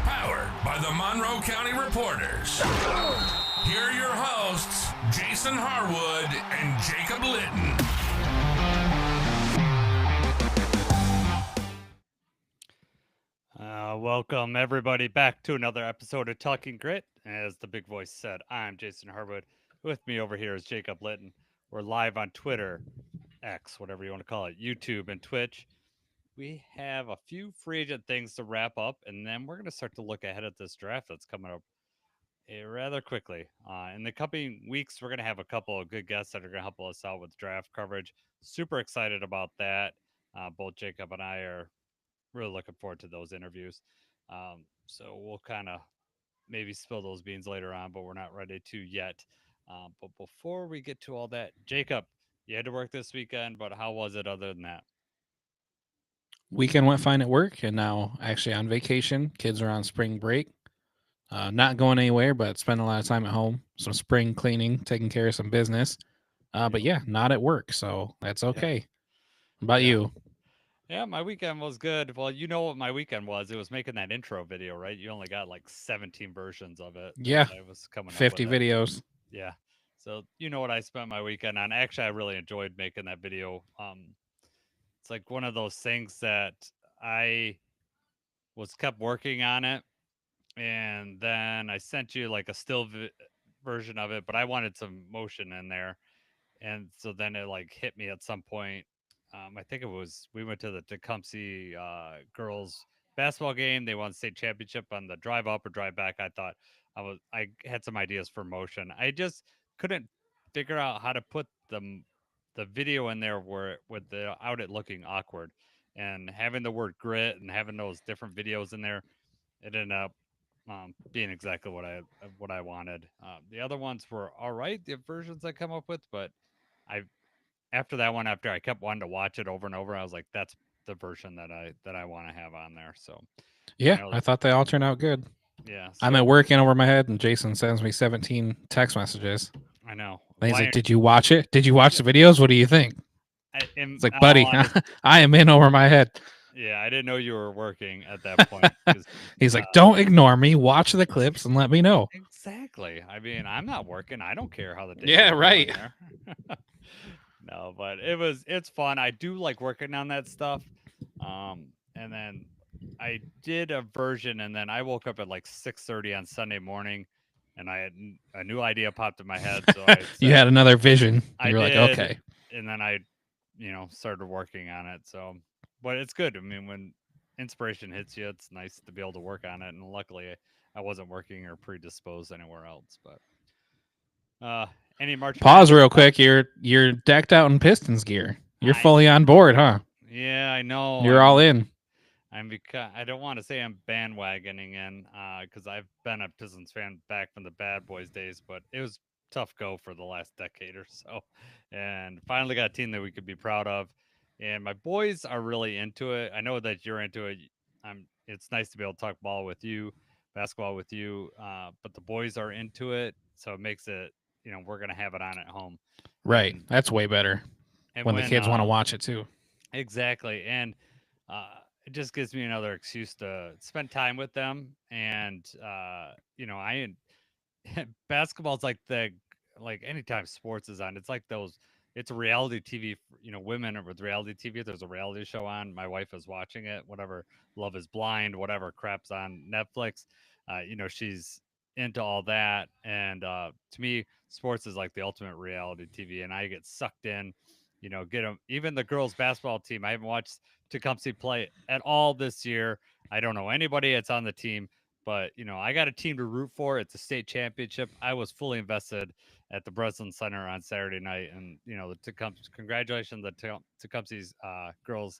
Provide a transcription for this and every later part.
Powered by the Monroe County Reporters. Here are your hosts, Jason Harwood and Jacob Litton. Welcome, everybody, back to another episode of Talking Grit. As the big voice said, I'm Jason Harwood. With me over here is Jacob Litton. We're live on Twitter, X, whatever you want to call it, YouTube, and Twitch. We have a few free agent things to wrap up, and then we're going to start to look ahead at this draft that's coming up rather quickly. In the coming weeks, we're going to have a couple of good guests that are going to help us out with draft coverage. Super excited about that. Both Jacob and I are really looking forward to those interviews. So we'll kind of maybe spill those beans later on, but we're not ready to yet. But before we get to all that, Jacob, you had to work this weekend, but how was it other than that? Weekend went fine at work, and now actually on vacation. Kids are on spring break. Not going anywhere, but spending a lot of time at home. Some spring cleaning, taking care of some business. But yeah, not at work, so that's okay. How about you? Yeah, my weekend was good. Well, you know what my weekend was? It was making that intro video, right? You only got like 17 versions of it Yeah, that I was coming up with 50 it. videos. Yeah. So you know what I spent my weekend on. Actually, I really enjoyed making that video. It's like one of those things that I was kept working on it, and then I sent you like a version of it, but I wanted some motion in there, and so then it like hit me at some point. I think it was we went to the Tecumseh girls basketball game. They won state championship on the drive up or drive back. I thought I had some ideas for motion. I just couldn't figure out how to put the video in there where without it looking awkward, and having the word grit and having those different videos in there, it ended up being exactly what I wanted. The other ones were all right, the versions I come up with, but I after that one, after I kept wanting to watch it over and over, I was like, that's the version that I want to have on there. So I Yeah, know I that, thought they all turned out good. yeah. I'm at So work in over my head, and Jason sends me 17 text messages. I know And he's why like, "Did you watch it? Did you watch the videos? What do you think?" in It's like, all buddy, honest, I am in over my head. yeah, I didn't know you were working at that point. 'Cause, He's uh, like, "Don't ignore me. Watch the clips and let me know." exactly. I mean, I'm not working. I don't care how the day Yeah, is going right. there. No, but it's fun. I do like working on that stuff. And then I did a version, and then I woke up at like 6:30 on Sunday morning, and I had a new idea popped in my head. So I You said had another vision. I You were like, did, okay. and then I, started working on it. So, but it's good. I mean, when inspiration hits you, it's nice to be able to work on it. And luckily, I wasn't working or predisposed anywhere else. But any March Pause Madness real stuff? quick. You're decked out in Pistons gear. You're I fully on board, huh? Yeah, I know. You're all in. I don't want to say I'm bandwagoning in because I've been a Pistons fan back from the Bad Boys days, but it was tough go for the last decade or so, and finally got a team that we could be proud of. And my boys are really into it. I know that you're into it. It's nice to be able to talk ball with you, basketball with you, but the boys are into it, so it makes it. We're gonna have it on at home, Right. and That's way better and when the when kids want to watch it too. exactly. And it just gives me another excuse to spend time with them. And I basketball's like like anytime sports is on, it's like those. It's a reality TV. Women are with reality TV. There's a reality show on. My wife is watching it. Whatever, Love Is Blind, whatever crap's on Netflix. She's into all that. And to me, sports is like the ultimate reality TV, and I get sucked in. Get them. Even the girls' basketball team. I haven't watched Tecumseh play at all this year. I don't know anybody that's on the team, but I got a team to root for. It's a state championship. I was fully invested at the Breslin Center on Saturday night, and the congratulations to Tecumseh's girls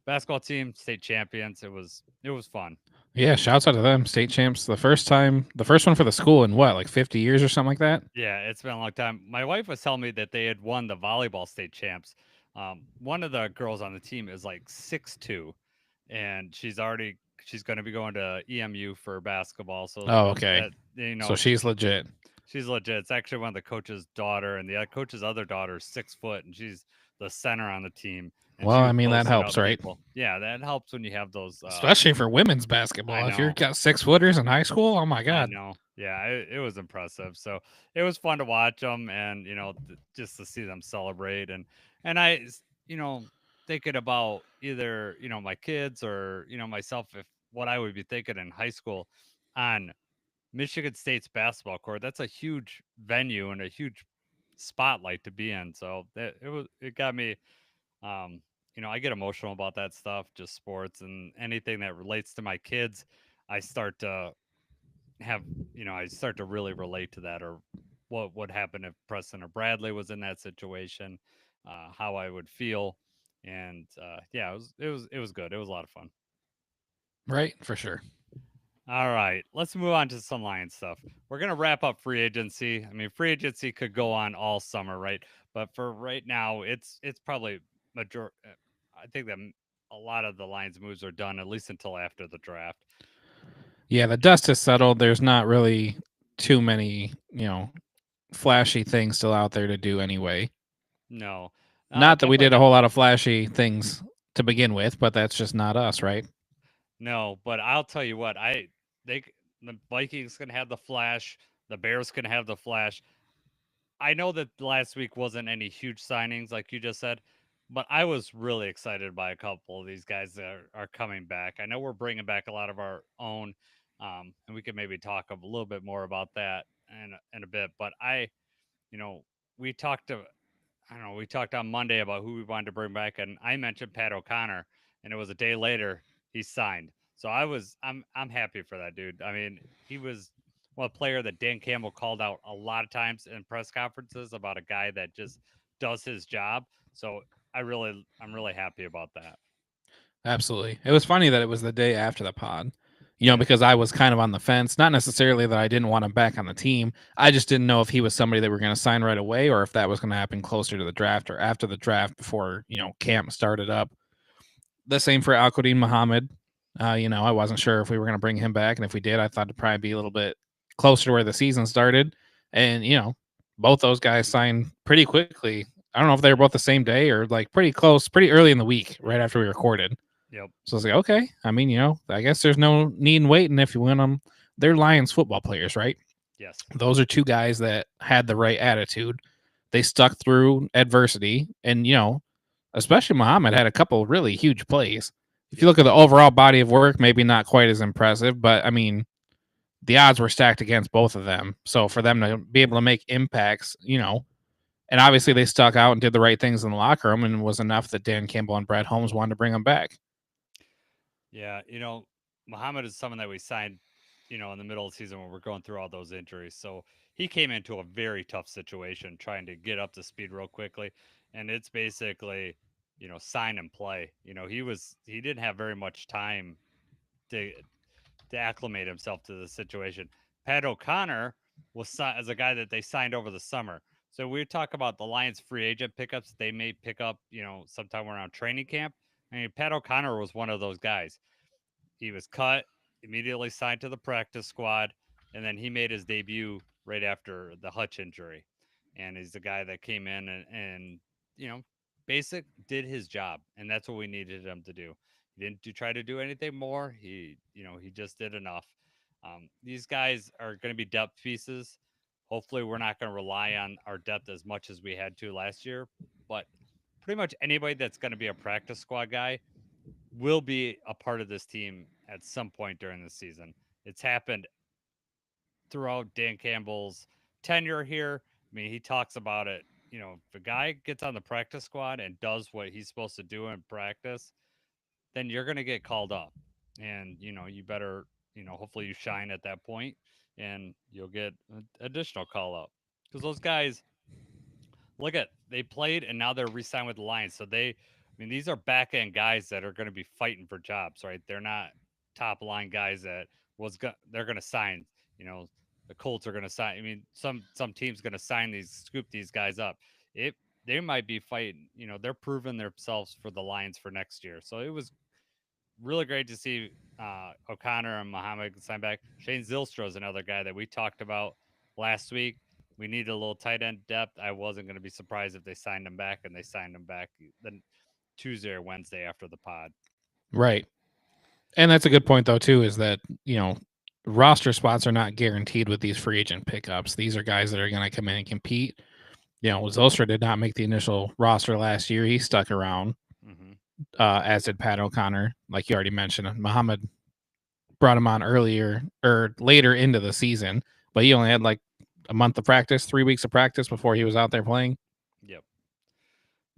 basketball team, state champions. It was fun. Yeah, shouts out to them, state champs. The first one for the school in what, like 50 years or something like that? Yeah, it's been a long time. My wife was telling me that they had won the volleyball state champs. One of the girls on the team is like 6'2", and she's going to be going to EMU for basketball. So Oh, okay. that So she's legit. she's legit. It's actually one of the coach's daughter, and the coach's other daughter is 6 foot, and she's the center on the team. and Well, she I was mean, that posting helps, up right? people. Yeah, that helps when you have those. Especially for women's I basketball. If you're know. got 6-footers in high school, oh my I God. know. Yeah, it was impressive. So it was fun to watch them, and just to see them celebrate, and thinking about either my kids or myself, if what I would be thinking in high school on Michigan State's basketball court. That's a huge venue and a huge spotlight to be in. So it got me. Um, I get emotional about that stuff, just sports and anything that relates to my kids. I start to have I start to really relate to that, or what would happen if Preston or Bradley was in that situation, how I would feel, and yeah, it was good. It was a lot of fun. Right? For sure. All right, let's move on to some Lions stuff. We're gonna wrap up free agency. I mean, free agency could go on all summer, right? But for right now, it's probably major. I think that a lot of the Lions moves are done at least until after the draft. Yeah, the dust has settled. There's not really too many, flashy things still out there to do anyway. No, Not that we definitely did a not. whole lot of flashy things to begin with, but that's just not us, right? No, but I'll tell you what, the Vikings can have the flash, the Bears can have the flash. I know that last week wasn't any huge signings like you just said, but I was really excited by a couple of these guys that are coming back. I know we're bringing back a lot of our own, and we can maybe talk a little bit more about that in a bit. But you know, we talked to I don't know, we talked on Monday about who we wanted to bring back, and I mentioned Pat O'Connor, and it was a day later he signed. So I'm happy for that dude. I mean, he was one player that Dan Campbell called out a lot of times in press conferences about a guy that just does his job. So I'm really happy about that. Absolutely. It was funny that it was the day after the pod, Yeah. because I was kind of on the fence. Not necessarily that I didn't want him back on the team. I just didn't know if he was somebody that we're going to sign right away or if that was going to happen closer to the draft or after the draft before, camp started up. The same for Al-Qadim Muhammad. I wasn't sure if we were going to bring him back. And if we did, I thought it'd probably be a little bit closer to where the season started. And, both those guys signed pretty quickly. I don't know if they were both the same day or like pretty close, pretty early in the week, right after we recorded. Yep. So I was like, okay. I mean, I guess there's no need in waiting if you win them. They're Lions football players, right? Yes. Those are two guys that had the right attitude. They stuck through adversity, and especially Muhammad had a couple really huge plays. If you look at the overall body of work, maybe not quite as impressive, but I mean, the odds were stacked against both of them. So for them to be able to make impacts, and obviously they stuck out and did the right things in the locker room, and was enough that Dan Campbell and Brad Holmes wanted to bring them back. Yeah, Muhammad is someone that we signed, in the middle of the season when we're going through all those injuries. So he came into a very tough situation trying to get up to speed real quickly. And it's basically, sign and play. He didn't have very much time to acclimate himself to the situation. Pat O'Connor as a guy that they signed over the summer. So we talk about the Lions free agent pickups they may pick up, sometime around training camp. I mean, Pat O'Connor was one of those guys. He was cut, immediately signed to the practice squad, and then he made his debut right after the Hutch injury. And he's the guy that came in and you know, basic did his job, and that's what we needed him to do. He didn't try to do anything more. He just did enough. These guys are going to be depth pieces. Hopefully, we're not going to rely on our depth as much as we had to last year, but pretty much anybody that's going to be a practice squad guy will be a part of this team at some point during the season. It's happened throughout Dan Campbell's tenure here. I mean, he talks about it. If a guy gets on the practice squad and does what he's supposed to do in practice, then you're going to get called up. And, you better, hopefully you shine at that point and you'll get an additional call up. Because those guys, they played and now they're re-signed with the Lions. So these are back end guys that are going to be fighting for jobs, right? They're not top line guys that they're going to sign. You know, the Colts are going to sign. I mean, some teams going to sign scoop these guys up. It They might be fighting. They're proving themselves for the Lions for next year. So it was really great to see O'Connor and Muhammad sign back. Shane Zylstra is another guy that we talked about last week. We needed a little tight end depth. I wasn't going to be surprised if they signed him back, and they signed him back. Then Tuesday or Wednesday after the pod. Right. And that's a good point, though, too, is that, roster spots are not guaranteed with these free agent pickups. These are guys that are going to come in and compete. Zostra did not make the initial roster last year. He stuck around, as did Pat O'Connor, like you already mentioned. Muhammad brought him on earlier or later into the season, but he only had like a month of practice, 3 weeks of practice before he was out there playing. Yep.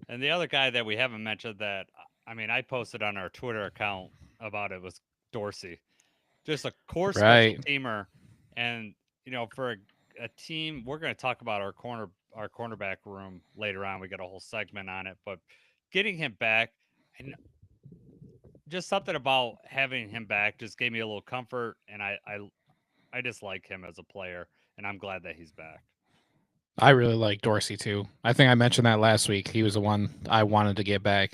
And the other guy that we haven't mentioned that, I posted on our Twitter account about it was Dorsey. Just a core special teamer. And, for a team, we're going to talk about our cornerback room later on. We got a whole segment on it, but getting him back and just something about having him back just gave me a little comfort. And I just like him as a player, and I'm glad that he's back. I really like Dorsey too. I think I mentioned that last week. He was the one I wanted to get back.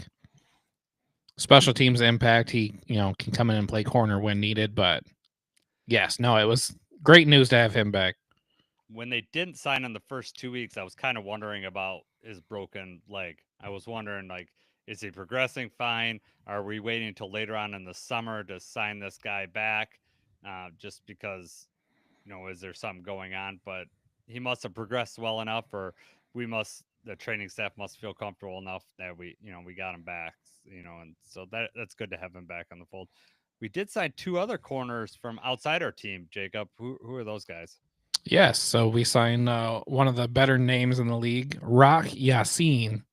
Special teams impact. He, can come in and play corner when needed. But yes, no, it was great news to have him back. When they didn't sign in the first 2 weeks, I was kind of wondering about his broken leg. I was wondering, like, is he progressing fine? Are we waiting until later on in the summer to sign this guy back? Just because, is there something going on? But he must have progressed well enough, or the training staff must feel comfortable enough that we got him back, and so that's good to have him back on the fold. We did sign 2 other corners from outside our team, Jacob. Who are those guys? Yes, so we signed one of the better names in the league, Rock Yassin,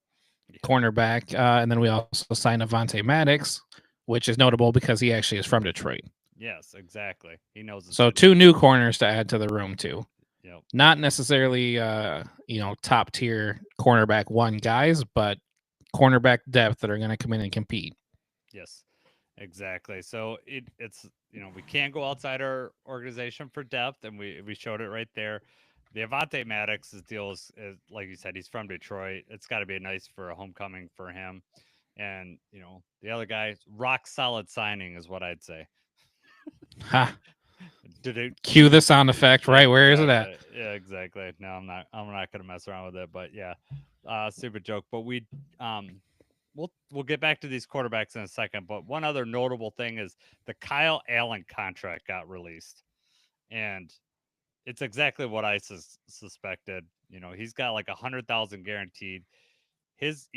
cornerback, and then we also signed Avante Maddox, which is notable because he actually is from Detroit. Yes, exactly. He knows it. So 2 new corners to add to the room too. Yep. Not necessarily, top tier cornerback 1 guys, but cornerback depth that are going to come in and compete. Yes, exactly. So it's we can't go outside our organization for depth, and we showed it right there. The Avante Maddox's deal is, like you said, he's from Detroit. It's got to be nice for a homecoming for him. And the other guy, rock solid signing is what I'd say. Ha! Did Cue the sound effect, right? Where is it at? Yeah, exactly. No, I'm not gonna mess around with it, but yeah, stupid joke. But we'll get back to these quarterbacks in a second. But one other notable thing is the Kyle Allen contract got released, and it's exactly what I suspected. He's got like 100,000 guaranteed. His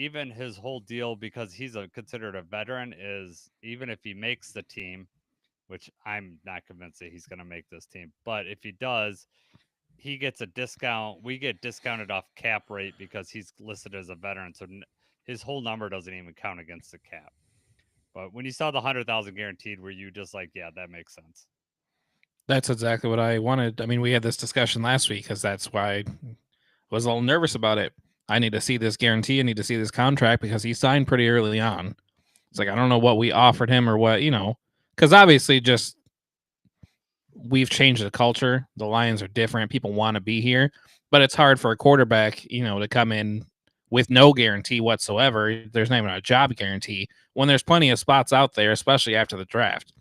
whole deal, because he's considered a veteran, is even if he makes the team, which I'm not convinced that he's going to make this team. But if he does, he gets a discount. We get discounted off cap rate because he's listed as a veteran. So his whole number doesn't even count against the cap. But when you saw the 100,000 guaranteed, were you just like, yeah, that makes sense? That's exactly what I wanted. I mean, we had this discussion last week because that's why I was a little nervous about it. I need to see this guarantee. I need to see this contract because he signed pretty early on. It's like, I don't know what we offered him or what, because obviously just we've changed the culture. The Lions are different. People want to be here, but it's hard for a quarterback, to come in with no guarantee whatsoever. There's not even a job guarantee when there's plenty of spots out there, especially after the draft.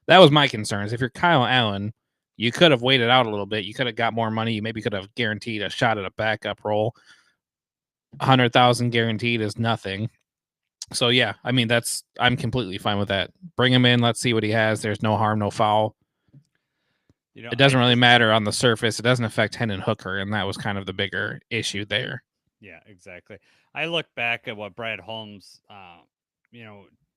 That was my concerns. If you're Kyle Allen, you could have waited out a little bit. You could have got more money. You maybe could have guaranteed a shot at a backup role. 100,000 guaranteed is nothing. So yeah, I'm completely fine with that. Bring him in. Let's see what he has. There's no harm, no foul. It doesn't really matter on the surface. It doesn't affect Hendon Hooker, and that was kind of the bigger issue there. Yeah, exactly. I look back at what Brad Holmes,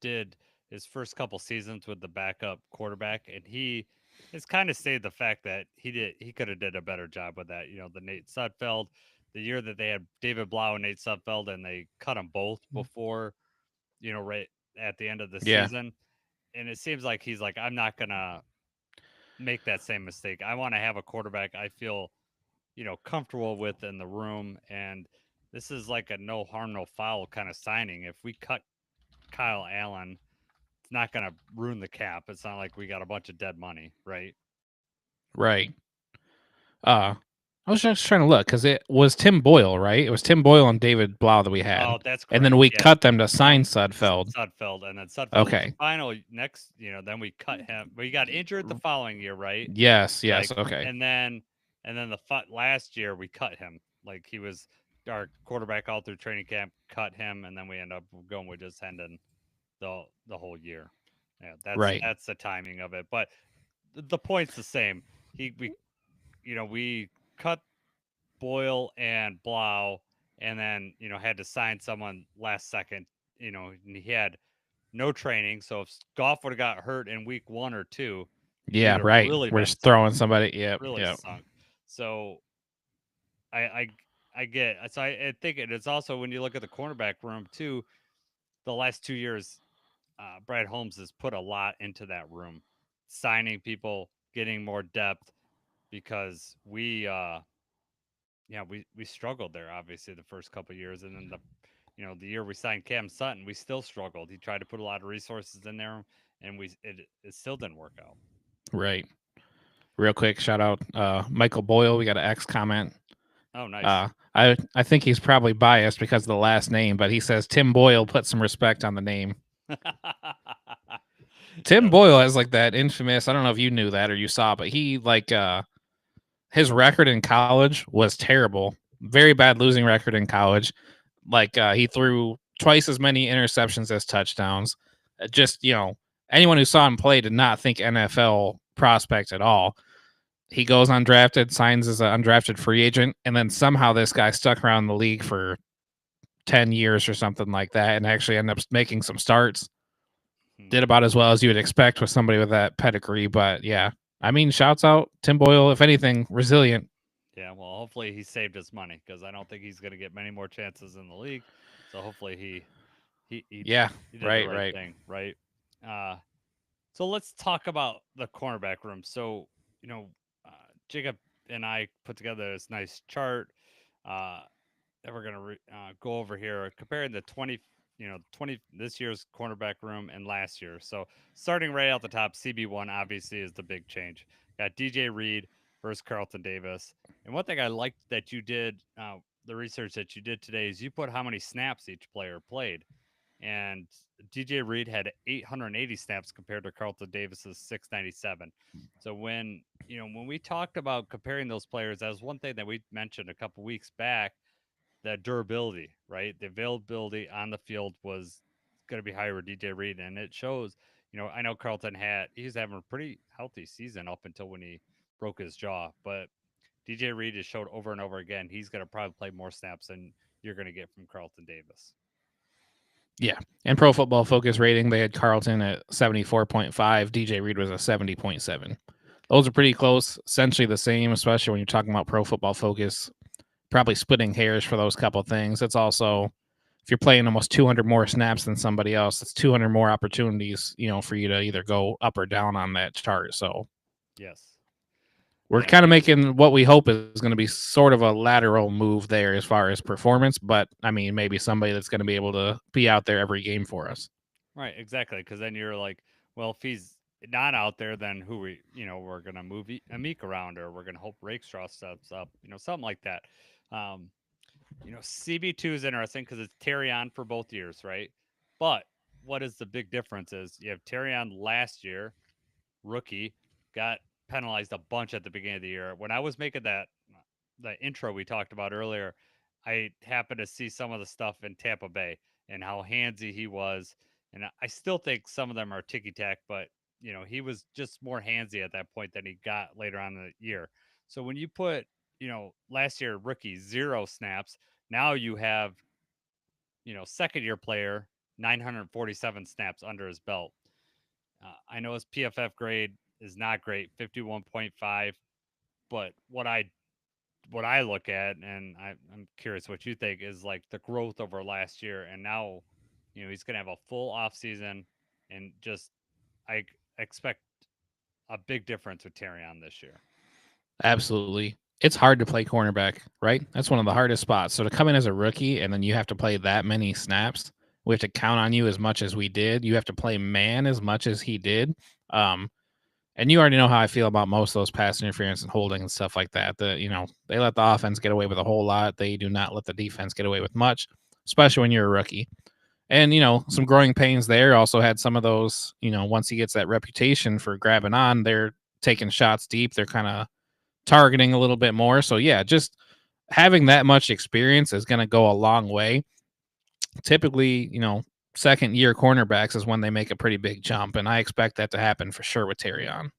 did his first couple seasons with the backup quarterback, and he has kind of stated the fact that he could have did a better job with that. The Nate Sudfeld, the year that they had David Blau and Nate Sudfeld, and they cut them both before, right at the end of the season, and it seems like he's like, I'm not gonna make that same mistake. I want to have a quarterback I feel, comfortable with in the room, and this is like a no harm, no foul kind of signing. If we cut Kyle Allen, it's not going to ruin the cap. It's not like we got a bunch of dead money, right? Right. I was just trying to look because it was Tim Boyle, right? It was Tim Boyle and David Blau that we had. Oh, that's correct. And then we cut them to sign Sudfeld. And then Sudfeld was final next, then we cut him. But he got injured the following year, right? Yes, okay. And then the last year we cut him. Like he was our quarterback all through training camp, cut him, and then we end up going with just Hendon the whole year. Yeah, Right. that's the timing of it. But the point's the same. We cut Boyle and Blau, and then had to sign someone last second. And he had no training. So if Goff would have got hurt in week 1 or 2, we Yeah, would have right. really We're been just sunk, throwing somebody. Yep. really Yep. sunk. So I get. So I think it's also when you look at the cornerback room too. The last 2 years, Brad Holmes has put a lot into that room, signing people, getting more depth, because we struggled there obviously the first couple of years, and then the year we signed Cam Sutton, we still struggled. He tried to put a lot of resources in there, and it still didn't work out. Right. Real quick, shout out Michael Boyle. We got an X comment. Oh, nice. I think he's probably biased because of the last name, but he says Tim Boyle put some respect on the name. Tim Boyle has like that infamous, I don't know if you knew that or you saw, but he like his record in college was terrible. Very bad losing record in college. Like he threw twice as many interceptions as touchdowns. Just, anyone who saw him play did not think NFL prospect at all. He goes undrafted, signs as an undrafted free agent, and then somehow this guy stuck around the league for 10 years or something like that and actually ended up making some starts. Did about as well as you would expect with somebody with that pedigree. But yeah, I mean, shouts out Tim Boyle, if anything, resilient. Yeah, well, hopefully he saved his money, because I don't think he's going to get many more chances in the league. So hopefully he did the right thing, right? So let's talk about the cornerback room. So, Jacob and I put together this nice chart that we're going to go over here, comparing the 20 this year's cornerback room and last year. So starting right out the top, CB1 obviously is the big change. Got DJ Reed versus Carlton Davis. And one thing I liked that you did, the research that you did today, is you put how many snaps each player played. And DJ Reed had 880 snaps compared to Carlton Davis's 697. So when we talked about comparing those players, that was one thing that we mentioned a couple weeks back, that durability, right? The availability on the field was going to be higher with DJ Reed, and it shows. I know Carlton he's having a pretty healthy season up until when he broke his jaw, but DJ Reed has showed over and over again he's going to probably play more snaps than you're going to get from Carlton Davis. Yeah. And Pro Football Focus rating, they had Carlton at 74.5. DJ Reed was a 70.7. Those are pretty close, essentially the same, especially when you're talking about Pro Football Focus, probably splitting hairs for those couple things. It's also, if you're playing almost 200 more snaps than somebody else, it's 200 more opportunities, for you to either go up or down on that chart. So, yes. We're kind of making what we hope is going to be sort of a lateral move there as far as performance, but I mean, maybe somebody that's going to be able to be out there every game for us. Right, exactly. Because then you're like, well, if he's not out there, then we're going to move Amik around, or we're going to hope Rakestraw steps up, something like that. CB2 is interesting because it's Terrion for both years, right? But what is the big difference is you have Terrion last year, rookie, got penalized a bunch at the beginning of the year. When I was making the intro we talked about earlier, I happened to see some of the stuff in Tampa Bay and how handsy he was. And I still think some of them are ticky-tack, but, he was just more handsy at that point than he got later on in the year. So when you put, last year rookie 0 snaps, now you have, second-year player 947 snaps under his belt. I know his PFF grade is not great, 51.5, but what I look at, and I'm curious what you think, is like the growth over last year. And now, he's going to have a full off season, and just, I expect a big difference with Terrion this year. Absolutely. It's hard to play cornerback, right? That's one of the hardest spots. So to come in as a rookie and then you have to play that many snaps, we have to count on you as much as we did. You have to play man as much as he did. And you already know how I feel about most of those pass interference and holding and stuff like that. They let the offense get away with a whole lot. They do not let the defense get away with much, especially when you're a rookie. And, some growing pains there. Also had some of those, once he gets that reputation for grabbing on, they're taking shots deep. They're kind of targeting a little bit more. So, yeah, just having that much experience is going to go a long way. Typically, second year cornerbacks is when they make a pretty big jump, and I expect that to happen for sure with Terrion.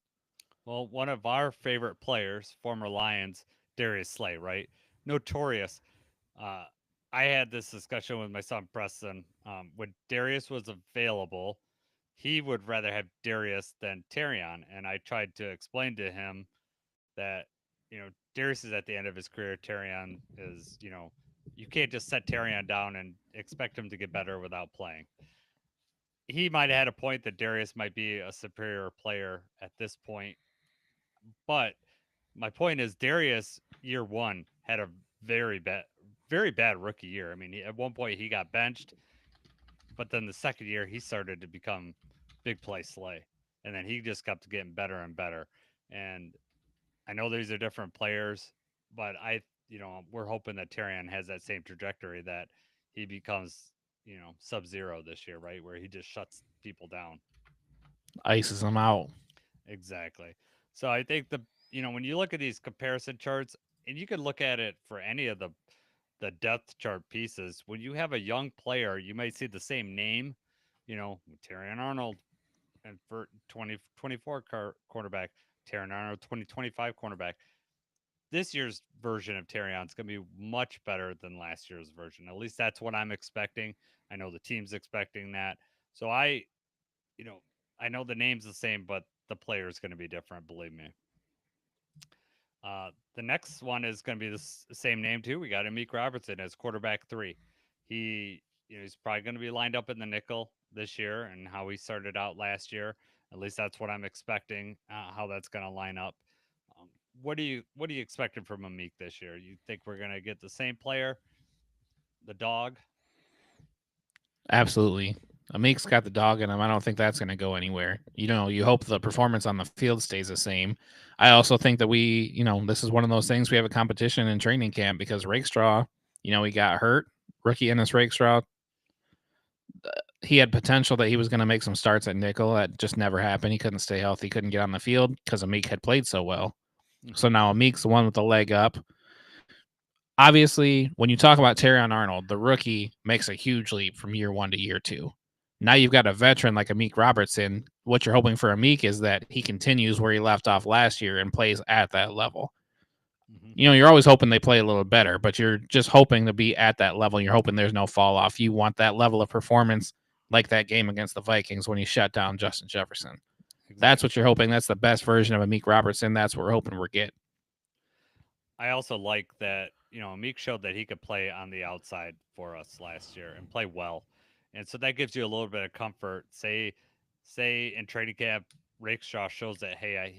Well, one of our favorite players, former Lions, Darius Slay, right? Notorious. Uh, I had this discussion with my son Preston. When Darius was available, he would rather have Darius than Terrion, and I tried to explain to him that Darius is at the end of his career. Terrion is, you can't just set Terrion down and expect him to get better without playing. He might have had a point that Darius might be a superior player at this point, but my point is Darius year one had a very bad rookie year. I mean, at one point he got benched, but then the second year he started to become big play Slay, and then he just kept getting better and better. And I know these are different players, but we're hoping that Terrion has that same trajectory, that he becomes, Sub-Zero this year, right? Where he just shuts people down. Ices them out. Exactly. So I think when you look at these comparison charts, and you could look at it for any of the depth chart pieces, when you have a young player, you might see the same name, Terrion Arnold, and for 2024 cornerback, Terrion Arnold, 2025 cornerback. This year's version of Terrion is going to be much better than last year's version. At least that's what I'm expecting. I know the team's expecting that. So I know the name's the same, but the player is going to be different. Believe me. The next one is going to be the same name too. We got Amik Robertson as quarterback 3. He's probably going to be lined up in the nickel this year, and how he started out last year. At least that's what I'm expecting. How that's going to line up. What are you expecting from Amik this year? You think we're going to get the same player, the dog? Absolutely. Amik's got the dog in him. I don't think that's going to go anywhere. You hope the performance on the field stays the same. I also think that this is one of those things, we have a competition in training camp because Rakestraw, he got hurt. Rookie Ennis Rakestraw, he had potential that he was going to make some starts at nickel. That just never happened. He couldn't stay healthy, couldn't get on the field because Amik had played so well. So now Amik's the one with the leg up. Obviously, when you talk about Terrion Arnold, the rookie makes a huge leap from year 1 to year 2. Now you've got a veteran like Amik Robertson. What you're hoping for Amik is that he continues where he left off last year and plays at that level. Mm-hmm. You're always hoping they play a little better, but you're just hoping to be at that level. You're hoping there's no fall off. You want that level of performance like that game against the Vikings when he shut down Justin Jefferson. Exactly. That's what you're hoping. That's the best version of Amik Robertson. That's what we're hoping we're getting. I also like that, Amik showed that he could play on the outside for us last year and play well. And so that gives you a little bit of comfort. Say in training camp, Rakestraw shows that, hey,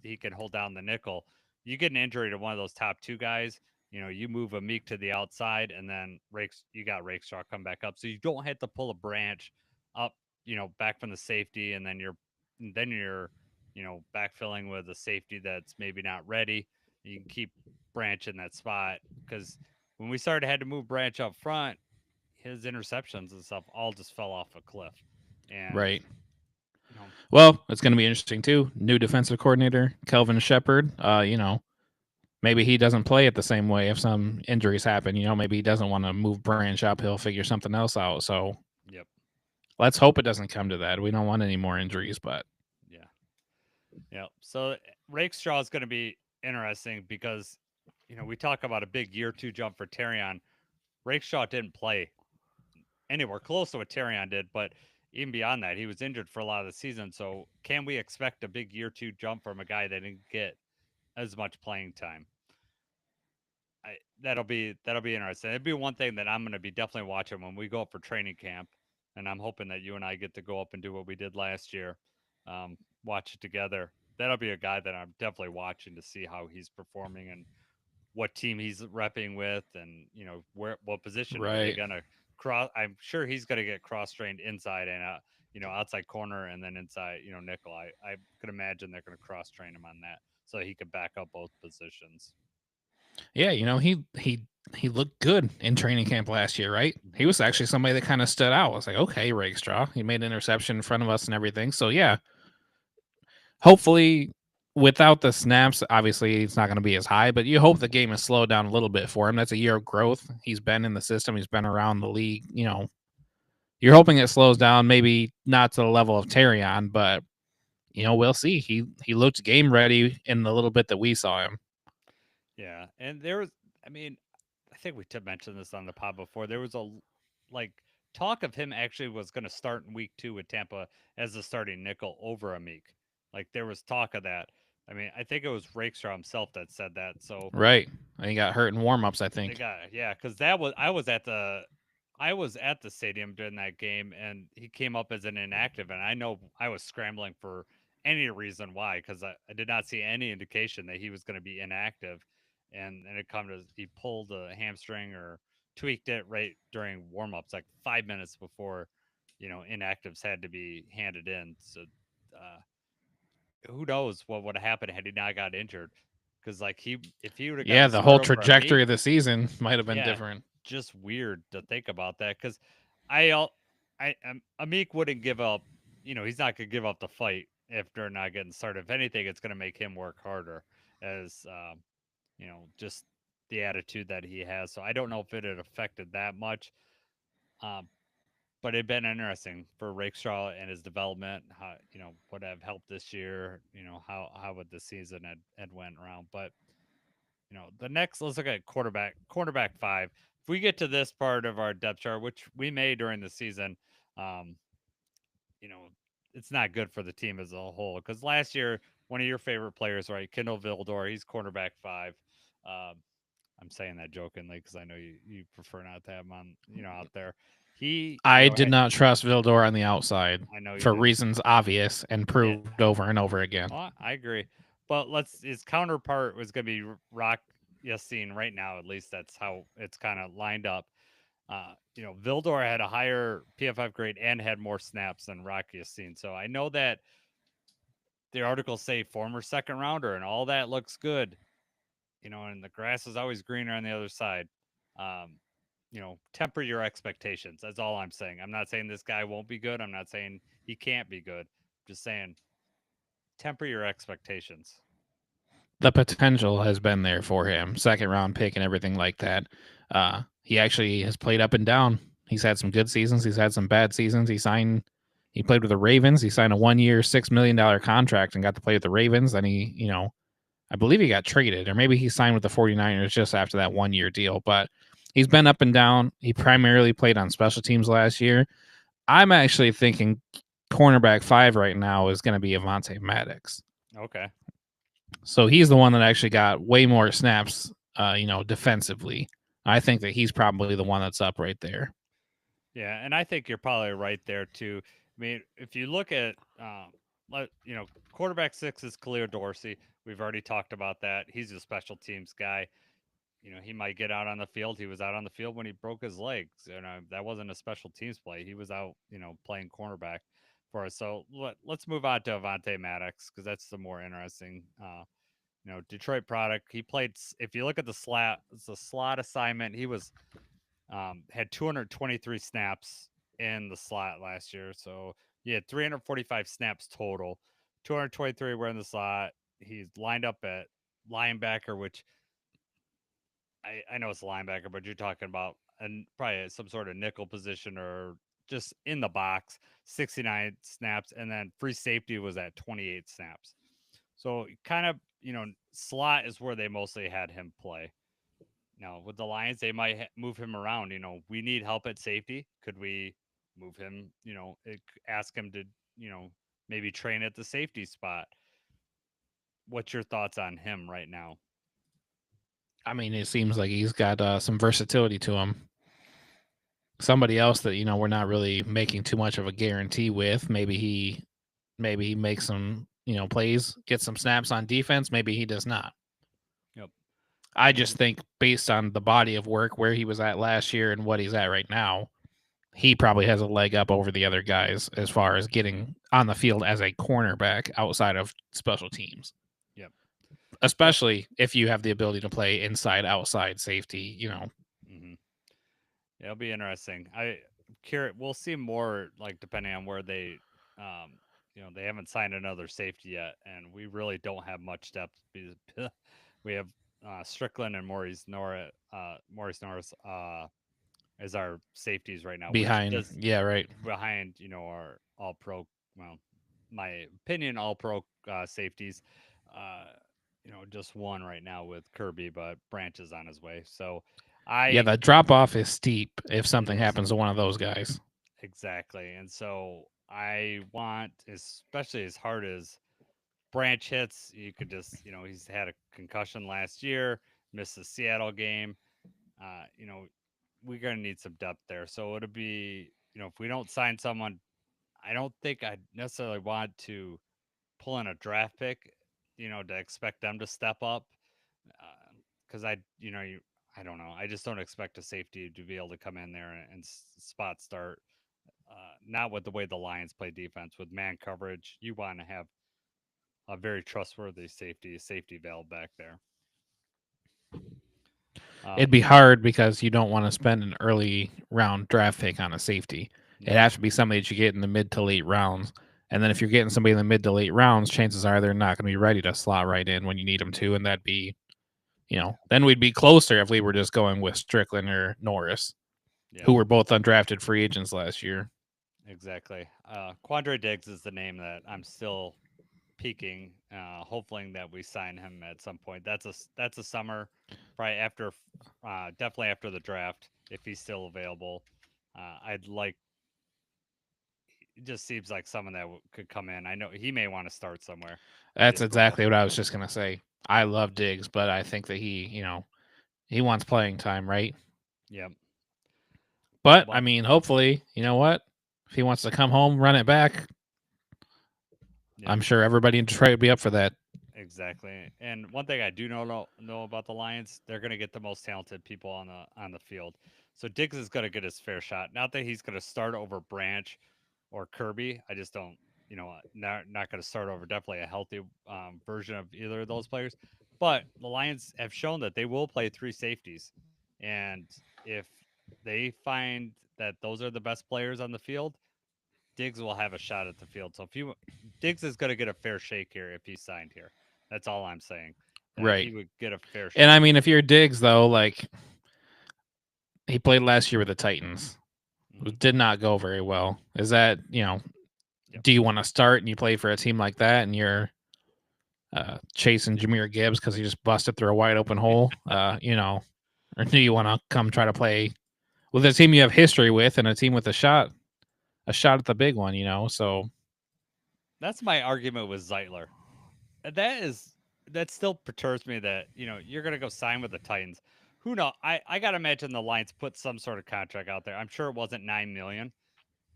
he can hold down the nickel. You get an injury to one of those top 2 guys, you move Amik to the outside, and then you got Rakestraw come back up. So you don't have to pull a branch up, back from the safety, and then you're backfilling with a safety that's maybe not ready. You can keep Branch in that spot, because when we had to move Branch up front, his interceptions and stuff all just fell off a cliff. And right. Well, it's going to be interesting too. New defensive coordinator, Kelvin Shepard. Maybe he doesn't play it the same way if some injuries happen. Maybe he doesn't want to move Branch up. He'll figure something else out. So, yep. Let's hope it doesn't come to that. We don't want any more injuries, but yeah. So Rakestraw is going to be interesting because, we talk about a big year 2 jump for Terrion. Rakestraw didn't play anywhere close to what Terrion did, but even beyond that, he was injured for a lot of the season. So can we expect a big year 2 jump from a guy that didn't get as much playing time? That'll be interesting. It'd be one thing that I'm going to be definitely watching when we go up for training camp, and I'm hoping that you and I get to go up and do what we did last year, watch it together. That'll be a guy that I'm definitely watching to see how he's performing and what team he's repping with, and what position are they going to cross. I'm sure he's going to get cross-trained inside and outside corner, and then inside nickel. I could imagine they're going to cross-train him on that so he could back up both positions. Yeah, he looked good in training camp last year, right? He was actually somebody that kind of stood out. I was like, okay, Rakestraw. He made an interception in front of us and everything. So yeah, hopefully without the snaps, obviously it's not going to be as high, but you hope the game has slowed down a little bit for him. That's a year of growth. He's been in the system. He's been around the league. You're hoping it slows down, maybe not to the level of Terrion, but we'll see. He looked game ready in the little bit that we saw him. Yeah, and there was, I mean, I think we mentioned this on the pod before. There was like talk of him actually was going to start in week 2 with Tampa as the starting nickel over Amik. Like there was talk of that. I mean, I think it was Rakestraw himself that said that. So Right. And he got hurt in warm-ups, I they think. got because I was at the stadium during that game, and he came up as an inactive, and I know I was scrambling for any reason why because I did not see any indication that he was going to be inactive, and it come to he pulled a hamstring or tweaked it right during warmups, like 5 minutes before, inactives had to be handed in. So, uh, who knows what would have happened had he not got injured? Because like if he would have got Yeah, the the whole start over a trajectory Meek, of the season might have been yeah, different. just weird to think about that because I al- Amik wouldn't give up. He's not gonna give up the fight if they're not getting started. If anything, it's gonna make him work harder as just the attitude that he has. So I don't know if it had affected that much. Um, but it'd been interesting for Rakestraw and his development. How would have helped this year. How would the season had went around, but the next, let's look at cornerback 5. If we get to this part of our depth chart, which we may during the season, um, you know, it's not good for the team as a whole. Because last year, one of your favorite players, right, Kendall Vildor, he's cornerback 5. Um, I'm saying that jokingly because I know you prefer not to have him on, out there. He, I did not trust Vildor on the outside I know you for didn't. reasons obvious and Yeah, proved over and over again. well, I agree. But his counterpart was going to be Rock Yassin right now. At least that's how it's kind of lined up. Vildor had a higher PFF grade and had more snaps than Rock Yassin. So I know that the articles say former second rounder and all that looks good, and the grass is always greener on the other side. Um, temper your expectations. That's all I'm saying. I'm not saying this guy won't be good. I'm not saying he can't be good. I'm just saying temper your expectations. The potential has been there for him. Second round pick and everything like that. He actually has played up and down. He's had some good seasons. He's had some bad seasons. He played with the Ravens. He signed a 1-year, $6 million contract and got to play with the Ravens. Then I believe he got traded, or maybe he signed with the 49ers just after that 1-year deal. But he's been up and down. He primarily played on special teams last year. I'm actually thinking cornerback 5 right now is going to be Avonte Maddox. Okay. So he's the one that actually got way more snaps, defensively. I think that he's probably the one that's up right there. Yeah, and I think you're probably right there too. I mean, if you look at, quarterback 6 is Khalil Dorsey. We've already talked about that. He's a special teams guy. He might get out on the field. He was out on the field when he broke his legs. That wasn't a special teams play. He was out, playing cornerback for us. So let's move on to Avonte Maddox because that's the more interesting. Detroit product. He played. If you look at the slot assignment, he was had 223 snaps in the slot last year. So he had 345 snaps total. 223 were in the slot. He's lined up at linebacker, which I know it's a linebacker, but you're talking about probably some sort of nickel position or just in the box, 69 snaps. And then free safety was at 28 snaps. So kind of, slot is where they mostly had him play. Now with the Lions, they might move him around. We need help at safety. Could we move him? Ask him to, maybe train at the safety spot. What's your thoughts on him right now? I mean, it seems like he's got some versatility to him. Somebody else that we're not really making too much of a guarantee with. Maybe he makes some plays, gets some snaps on defense. Maybe he does not. Yep. I just think based on the body of work where he was at last year and what he's at right now, he probably has a leg up over the other guys as far as getting on the field as a cornerback outside of special teams. Yep. Especially if you have the ability to play inside, outside, safety, Mm-hmm. Yeah, it'll be interesting. We'll see more, like, depending on where they they haven't signed another safety yet, and we really don't have much depth. We have Strickland and Maurice Norris as our safeties right now, which Behind, does yeah, right. behind our all pro. Well, my opinion, all pro safeties. Uh, just one right now with Kirby, but Branch is on his way. So Yeah, I the drop off is steep if it something is happens to one of those guys. exactly, and so I want, especially as hard as Branch hits, you could just he's had a concussion last year, missed the Seattle game. Uh, you know, we're gonna need some depth there. So it'll be if we don't sign someone, I don't think I necessarily want to pull in a draft pick, to expect them to step up. Because I don't know. I just don't expect a safety to be able to come in there and spot start. Not with the way the Lions play defense with man coverage. You want to have a very trustworthy safety valve back there. It'd be hard because you don't want to spend an early round draft pick on a safety. No. It has to be somebody that you get in the mid to late rounds. And then if you're getting somebody in the mid to late rounds, chances are they're not going to be ready to slot right in when you need them to. And that'd be, then we'd be closer if we were just going with Strickland or Norris, who were both undrafted free agents last year. Exactly. Quandre Diggs is the name that I'm still peaking, hoping that we sign him at some point. That's a summer, probably after, definitely after the draft, if he's still available. I'd like. It just seems like someone that could come in. I know he may want to start somewhere. That's exactly what I was just gonna say. I love Diggs, but I think that he wants playing time, right? Yep. But I mean, hopefully, you know what? If he wants to come home, run it back, I'm sure everybody in Detroit would be up for that. Exactly. And one thing I do know about the Lions, they're going to get the most talented people on the field. So Diggs is going to get his fair shot. Not that he's going to start over Branch or Kirby. I just don't, not going to start over definitely a healthy version of either of those players. But the Lions have shown that they will play three safeties. And if they find that those are the best players on the field, Diggs will have a shot at the field. So Diggs is going to get a fair shake here if he's signed here. That's all I'm saying. Right. He would get a fair shake. And I mean, if you're Diggs, though, like he played last year with the Titans, did not go very well. Is that do you want to start and you play for a team like that and you're chasing Jahmyr Gibbs because he just busted through a wide open hole? Or do you want to come try to play with a team you have history with and a team with a shot at the big one? So that's my argument with Zeitler. That still perturbs me that you're gonna go sign with the Titans. Who knows? I gotta imagine the Lions put some sort of contract out there. I'm sure it wasn't $9 million.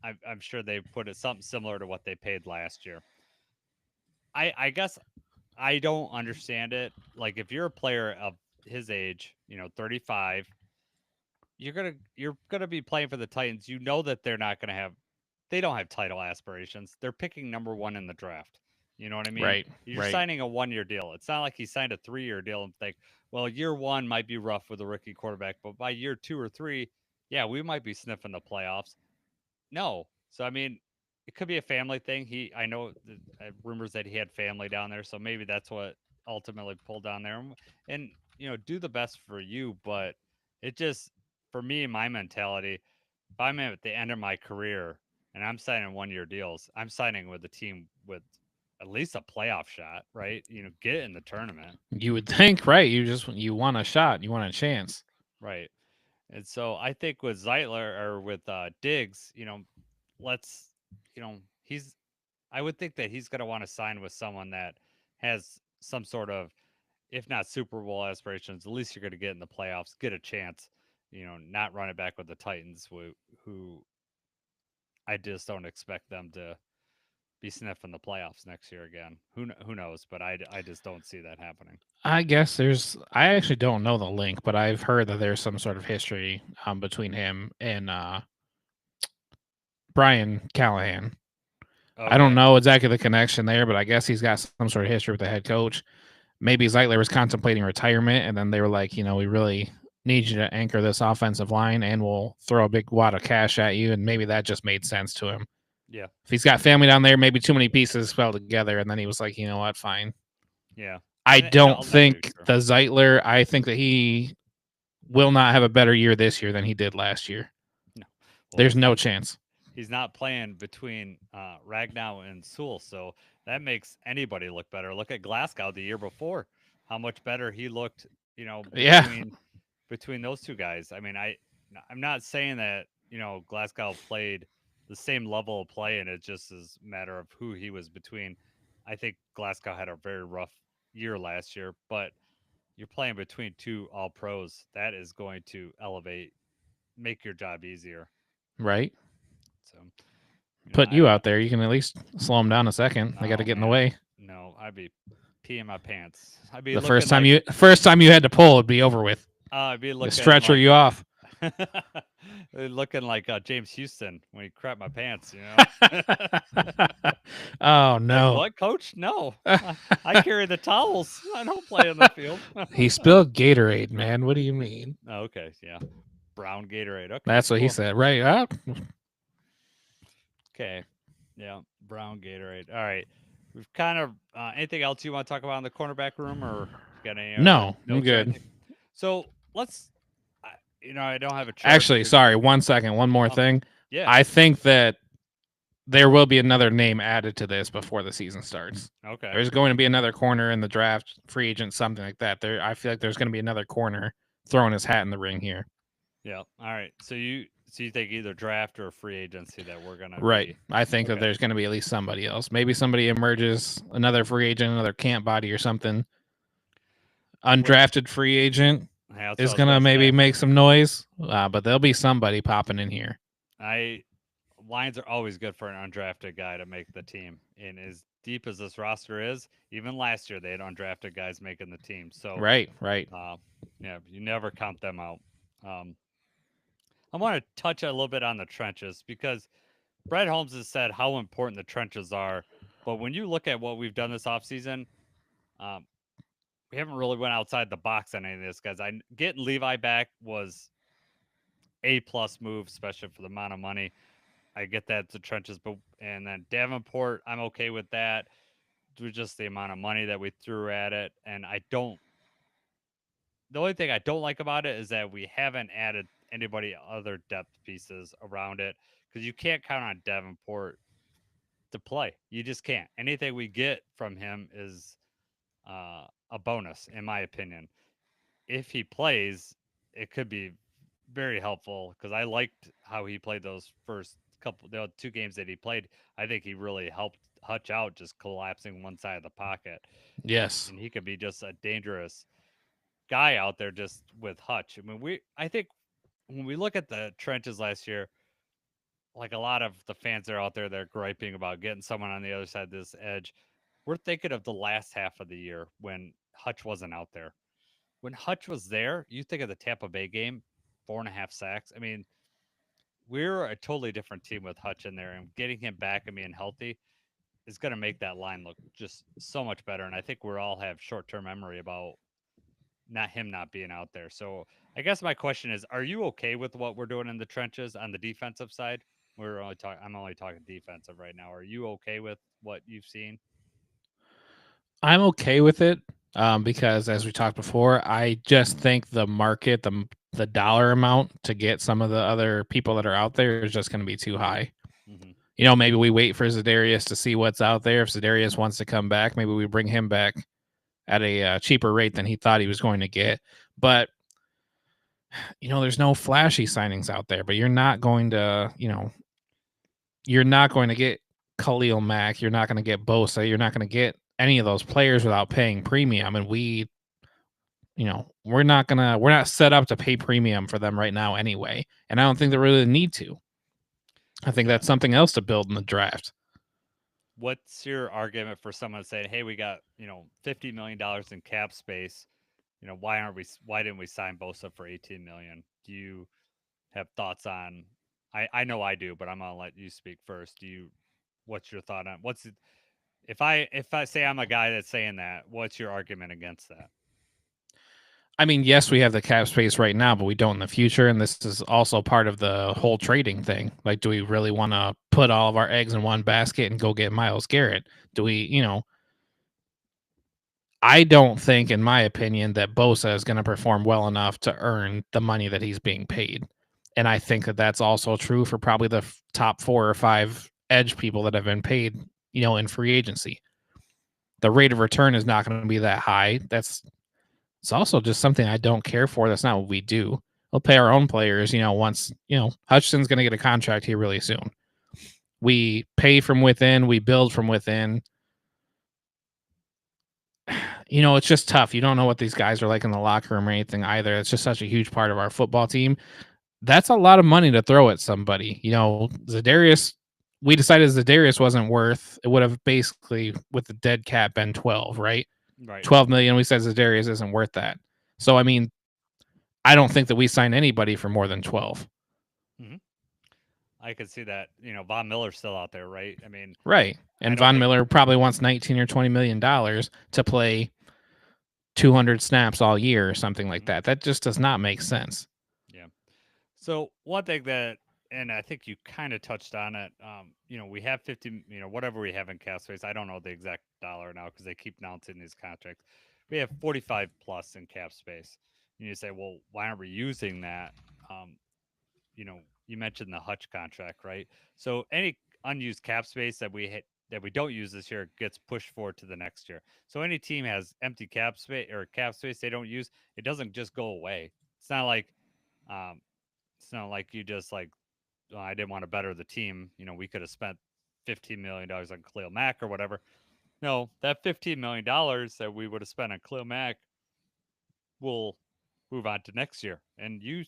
I'm sure they put it something similar to what they paid last year. I guess I don't understand it. Like if you're a player of his age, 35, you're gonna be playing for the Titans. You know that they don't have title aspirations. They're picking number 1 in the draft. You know what I mean? Right. You're signing a 1-year deal. It's not like he signed a 3-year deal and think, well, year 1 might be rough with a rookie quarterback, but by year 2 or 3, yeah, we might be sniffing the playoffs. No. So I mean, it could be a family thing. I know rumors that he had family down there, so maybe that's what ultimately pulled down there. And do the best for you, but it just for me, my mentality, if I'm at the end of my career and I'm signing 1-year deals, I'm signing with a team with at least a playoff shot, right? Get in the tournament. You would think, right? You want a shot, you want a chance, right? And so I think with Zeitler or with Diggs, let's, I would think that he's going to want to sign with someone that has some sort of, if not Super Bowl aspirations, at least you're going to get in the playoffs, get a chance, not run it back with the Titans, who I just don't expect them to be sniffing the playoffs next year again. Who knows? But I just don't see that happening. I guess I actually don't know the link, but I've heard that there's some sort of history between him and Brian Callahan. Okay. I don't know exactly the connection there, but I guess he's got some sort of history with the head coach. Maybe Zeitler was contemplating retirement, and then they were like, we really need you to anchor this offensive line, and we'll throw a big wad of cash at you, and maybe that just made sense to him. Yeah. If he's got family down there, maybe too many pieces fell together, and then he was like, you know what, fine. Yeah. I And don't I'll never be think sure. the Zeitler. I think that he will not have a better year this year than he did last year. No. Well, There's no chance. he's not playing between Ragnow and Sewell, so that makes anybody look better. Look at Glasgow the year before, how much better he looked. You know, Yeah. between those two guys. I mean, I'm not saying that Glasgow played the same level of play, and it just is a matter of who he was between. I think Glasgow had a very rough year last year, but you're playing between two All Pros. That is going to make your job easier. Right. So, Put you out there. You can at least slow them down a second. They got to get in the way. No, I'd be peeing my pants. I'd be The looking first time you had to pull, it'd be over with. I'd be The looking stretcher like you off. looking like James Houston when he crapped my pants. You know. Oh no! What, coach? No, I carry the towels. I don't play on the field. He spilled Gatorade, man. What do you mean? Oh, okay, yeah, brown Gatorade. Okay, That's what he cool. said, right? Okay, yeah, brown Gatorade. All right, we've kind of anything else you want to talk about in the cornerback room, or you got any? No, I'm notes or good. anything? So let's. I don't have a chart. Actually, sorry. 1 second. One more thing. Yeah. I think that there will be another name added to this before the season starts. Okay. There's going to be another corner in the draft, free agent, something like that. I feel like there's going to be another corner throwing his hat in the ring here. Yeah. All right. So you think either draft or free agency that we're gonna right? I think that there's going to be at least somebody else. Maybe somebody emerges, another free agent, another camp body or something. Undrafted free agent is going to maybe make some noise, but there'll be somebody popping in here. Lions are always good for an undrafted guy to make the team. And as deep as this roster is, even last year they had undrafted guys making the team. So right. Yeah, you never count them out. I want to touch a little bit on the trenches because Brett Holmes has said how important the trenches are. But when you look at what we've done this offseason, we haven't really went outside the box on any of this, guys. Getting Levi back was A+ move, especially for the amount of money. I get that the trenches, and then Davenport, I'm okay with that. It was just the amount of money that we threw at it, and the only thing I don't like about it is that we haven't added anybody other depth pieces around it because you can't count on Davenport to play. You just can't. Anything we get from him is a bonus, in my opinion. If he plays, it could be very helpful because I liked how he played those first the 2 games that he played. I think he really helped Hutch out, just collapsing one side of the pocket. Yes, and he could be just a dangerous guy out there just with Hutch. I mean, I think when we look at the trenches last year, like a lot of the fans that are out there, they're griping about getting someone on the other side of this edge. We're thinking of the last half of the year when Hutch wasn't out there. When Hutch was there, you think of the Tampa Bay game, 4.5 sacks. I mean, we're a totally different team with Hutch in there, and getting him back and being healthy is going to make that line look just so much better. And I think we all have short-term memory about not being out there. So I guess my question is, are you okay with what we're doing in the trenches on the defensive side? I'm only talking defensive right now. Are you okay with what you've seen? I'm okay with it because, as we talked before, I just think the market, the dollar amount to get some of the other people that are out there is just going to be too high. Mm-hmm. Maybe we wait for Za'Darius to see what's out there. If Za'Darius wants to come back, maybe we bring him back at a cheaper rate than he thought he was going to get. But there's no flashy signings out there. But you're not going to, you're not going to get Khalil Mack. You're not going to get Bosa. You're not going to get any of those players without paying premium. And we're not set up to pay premium for them right now anyway. And I don't think they really need to. I think that's something else to build in the draft. What's your argument for someone saying, "Hey, we got $50 million in cap space. Why didn't we sign Bosa for $18 million?" Do you have thoughts on? I know I do, but I'm gonna let you speak first. What's your thought on if I say I'm a guy that's saying that? What's your argument against that? I mean, yes, we have the cap space right now, but we don't in the future. And this is also part of the whole trading thing. Like, do we really want to put all of our eggs in one basket and go get Myles Garrett? Do we, I don't think, in my opinion, that Bosa is going to perform well enough to earn the money that he's being paid. And I think that that's also true for probably the top 4 or 5 edge people that have been paid, in free agency. The rate of return is not going to be that high. It's also just something I don't care for. That's not what we do. We'll pay our own players, once, Hutchinson's going to get a contract here really soon. We pay from within, we build from within. It's just tough. You don't know what these guys are like in the locker room or anything either. It's just such a huge part of our football team. That's a lot of money to throw at somebody. Zadarius, we decided Zadarius wasn't worth, it would have basically with the dead cap been 12, right? Right. 12 million. We said Zadarius isn't worth that. So, I mean, I don't think that we sign anybody for more than 12. Mm-hmm. I could see that. Von Miller's still out there, right? I mean, right. And Von Miller probably wants 19 or $20 million to play 200 snaps all year or something like that. That just does not make sense. Yeah. So one thing that, and I think you kind of touched on it, we have 50, whatever we have in cap space. I don't know the exact dollar now because they keep announcing these contracts. We have 45 plus in cap space. And you say, well, why aren't we using that? You mentioned the Hutch contract, right? So any unused cap space that we don't use this year gets pushed forward to the next year. So any team has empty cap space or cap space they don't use, it doesn't just go away. It's not like um, you just like, "Oh, I didn't want to better the team. We could have spent $15 million on Khalil Mack or whatever. No, that $15 million that we would have spent on Khalil Mack will move on to next year. And you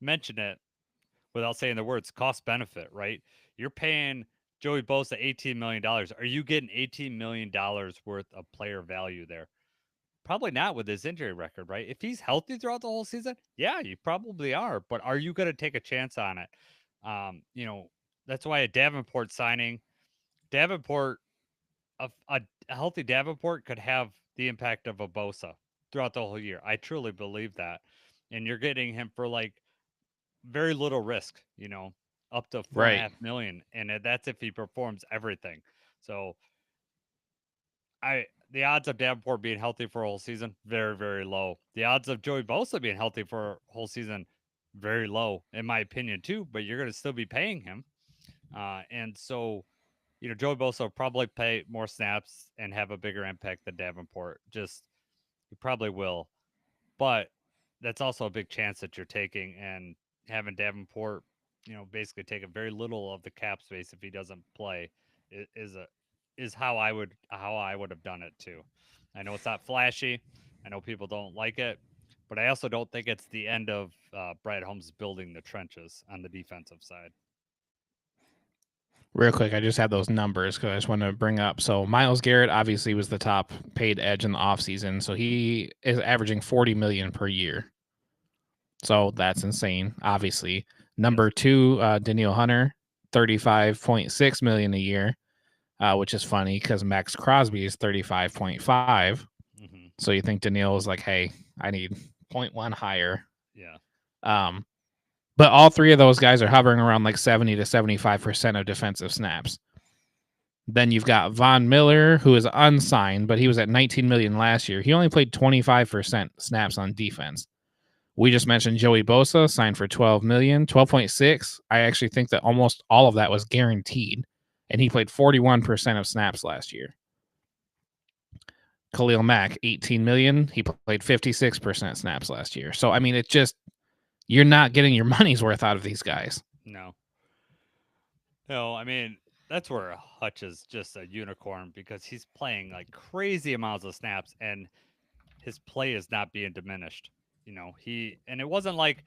mentioned it without saying the words cost benefit, right? You're paying Joey Bosa $18 million. Are you getting $18 million worth of player value there? Probably not with his injury record, right? If he's healthy throughout the whole season, yeah, you probably are. But are you going to take a chance on it? Um, you know, that's why a Davenport signing, Davenport, a healthy Davenport could have the impact of a Bosa throughout the whole year. I truly believe that. And you're getting him for like very little risk, up to four and a Right. half million. And that's if he performs everything. So the odds of Davenport being healthy for a whole season, very, very low. The odds of Joey Bosa being healthy for a whole season, very low, in my opinion, too. But you're going to still be paying him. And so, Joey Bosa will probably play more snaps and have a bigger impact than Davenport. Just, he probably will. But that's also a big chance that you're taking, and having Davenport, basically taking very little of the cap space if he doesn't play is how I would have done it too. I know it's not flashy. I know people don't like it, but I also don't think it's the end of Brad Holmes building the trenches on the defensive side. Real quick, I just have those numbers because I just want to bring up. So Myles Garrett obviously was the top paid edge in the offseason. So he is averaging 40 million per year. So that's insane, obviously. Number two, Danielle Hunter, 35.6 million a year, which is funny because Max Crosby is 35.5. Mm-hmm. So you think Danielle is like, hey, I need 0.1 higher. Yeah. But all three of those guys are hovering around like 70 to 75% of defensive snaps. Then you've got Von Miller, who is unsigned, but he was at 19 million last year. He only played 25% snaps on defense. We just mentioned Joey Bosa signed for 12 million, 12.6. I actually think that almost all of that was guaranteed, and he played 41% of snaps last year. Khalil Mack, 18 million. He played 56% snaps last year. So, I mean, it just, you're not getting your money's worth out of these guys. No. No, I mean, that's where Hutch is just a unicorn because he's playing like crazy amounts of snaps and his play is not being diminished. And it wasn't like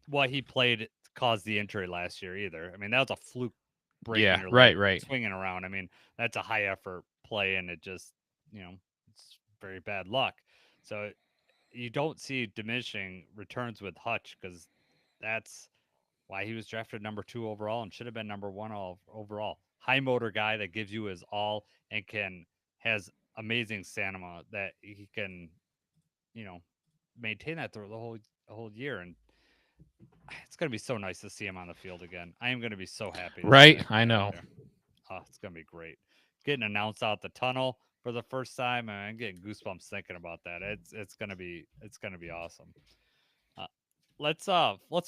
what he played caused the injury last year either. I mean, that was a fluke breaking your leg, right. swinging around. I mean, that's a high effort play and it just, it's very bad luck. So you don't see diminishing returns with Hutch because that's why he was drafted number 2 overall and should have been number 1 overall. High motor guy that gives you his all and has amazing stamina that he can, you know, maintain that through the whole year, and it's gonna be so nice to see him on the field again. I am gonna be so happy to see Right? that I kid out know. there. Oh, it's gonna be great. Getting announced out the tunnel for the first time, and I'm getting goosebumps thinking about that. It's gonna be awesome. Uh, let's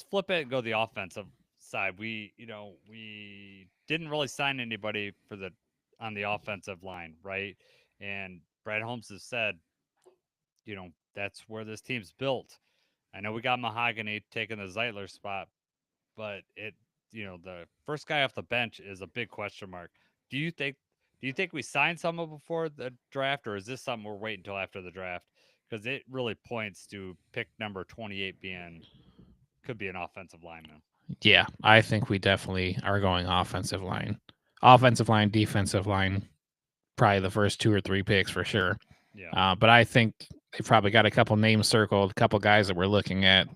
flip it and go the offensive side. We didn't really sign anybody for the on the offensive line, right? And Brad Holmes has said, that's where this team's built. I know we got Mahogany taking the Zeitler spot, but the first guy off the bench is a big question mark. Do you think we signed someone before the draft, or is this something we're waiting until after the draft? Because it really points to pick number 28 could be an offensive lineman. Yeah, I think we definitely are going offensive line, defensive line. Probably the first 2 or 3 picks for sure. Yeah. But I think they've probably got a couple names circled, a couple guys that we're looking at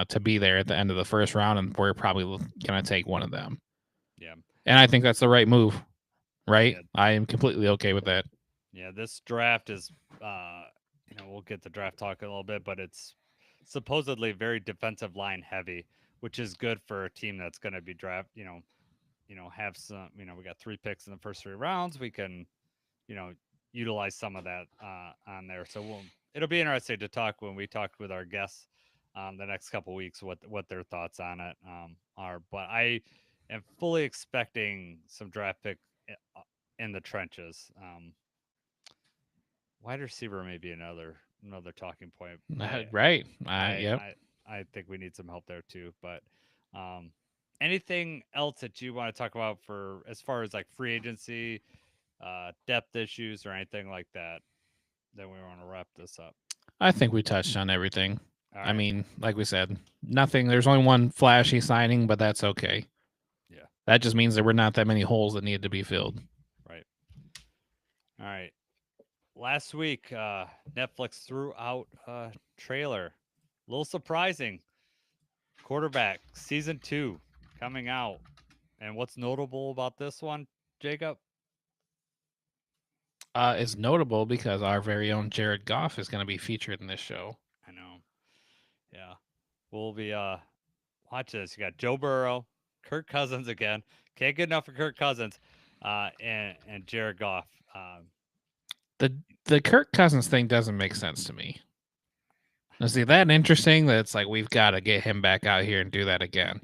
to be there at the end of the first round, and we're probably going to take one of them. Yeah. And I think that's the right move, right? Yeah. I am completely okay with that. Yeah, this draft is, we'll get the draft talk a little bit, but it's supposedly very defensive line heavy, which is good for a team that's going to be have some, we got 3 picks in the first 3 rounds. We can, utilize some of that on there. So it'll be interesting to talk when we talk with our guests the next couple weeks, what their thoughts on it are. But I am fully expecting some draft pick in the trenches. Wide receiver may be another talking point. Right. I think we need some help there too. But anything else that you want to talk about for as far as like free agency, depth issues, or anything like that we want to wrap this up? I think we touched on everything. All I right. mean, like we said, nothing. There's only one flashy signing, but that's okay. Yeah. That just means there were not that many holes that needed to be filled. Right. All right. Last week, Netflix threw out a trailer. A little surprising. Quarterback season 2 coming out. And what's notable about this one, Jacob? It's notable because our very own Jared Goff is going to be featured in this show. I know. Yeah. We'll be watch this. You got Joe Burrow, Kirk Cousins again. Can't get enough of Kirk Cousins, and Jared Goff. The Kirk Cousins thing doesn't make sense to me. Is it that interesting that it's like we've got to get him back out here and do that again?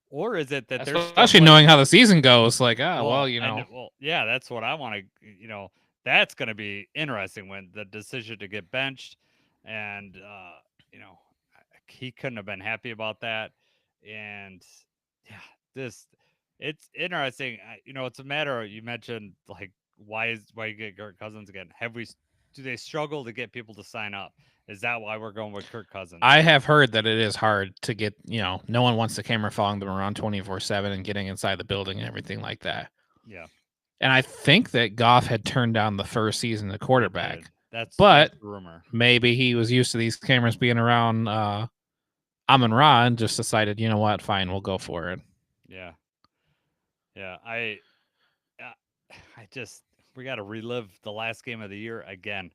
Or is it that they're especially knowing how the season goes? Like, well, yeah, that's what I want to. That's going to be interesting when the decision to get benched, and he couldn't have been happy about that, and yeah, it's interesting. It's a matter of, you mentioned like why you get Kirk Cousins again? Do they struggle to get people to sign up? Is that why we're going with Kirk Cousins? I have heard that it is hard to get, no one wants the camera following them around 24/7 and getting inside the building and everything like that. Yeah. And I think that Goff had turned down the first season of quarterback. That's the rumor. Maybe he was used to these cameras being around Amon-Ra and just decided, you know what, fine, we'll go for it. Yeah. Yeah. We got to relive the last game of the year again.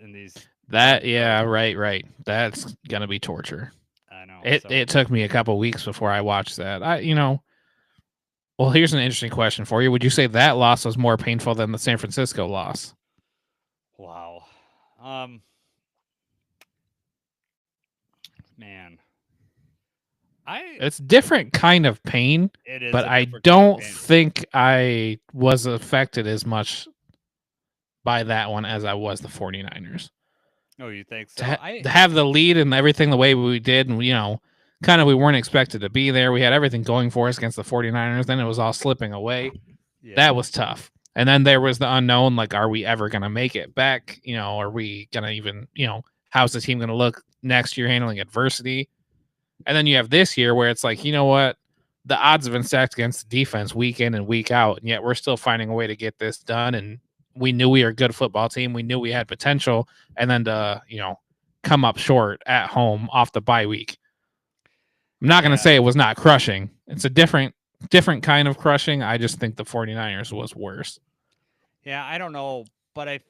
In these right. That's gonna be torture. I know. It took me a couple weeks before I watched that. Well, here's an interesting question for you. Would you say that loss was more painful than the San Francisco loss? Wow. Man. It's different kind of pain. It is, but I don't think I was affected as much by that one as I was the 49ers. Oh, you think so? To have the lead and everything the way we did, and kind of we weren't expected to be there. We had everything going for us against the 49ers. Then it was all slipping away. Yeah. That was tough. And then there was the unknown, like, are we ever going to make it back? Are we going to even, how's the team going to look next year handling adversity? And then you have this year where it's like, you know what? The odds have been stacked against the defense week in and week out, and yet we're still finding a way to get this done. And we knew we were a good football team. We knew we had potential. And then to, come up short at home off the bye week. I'm not going to say it was not crushing. It's a different kind of crushing. I just think the 49ers was worse. Yeah, I don't know. But I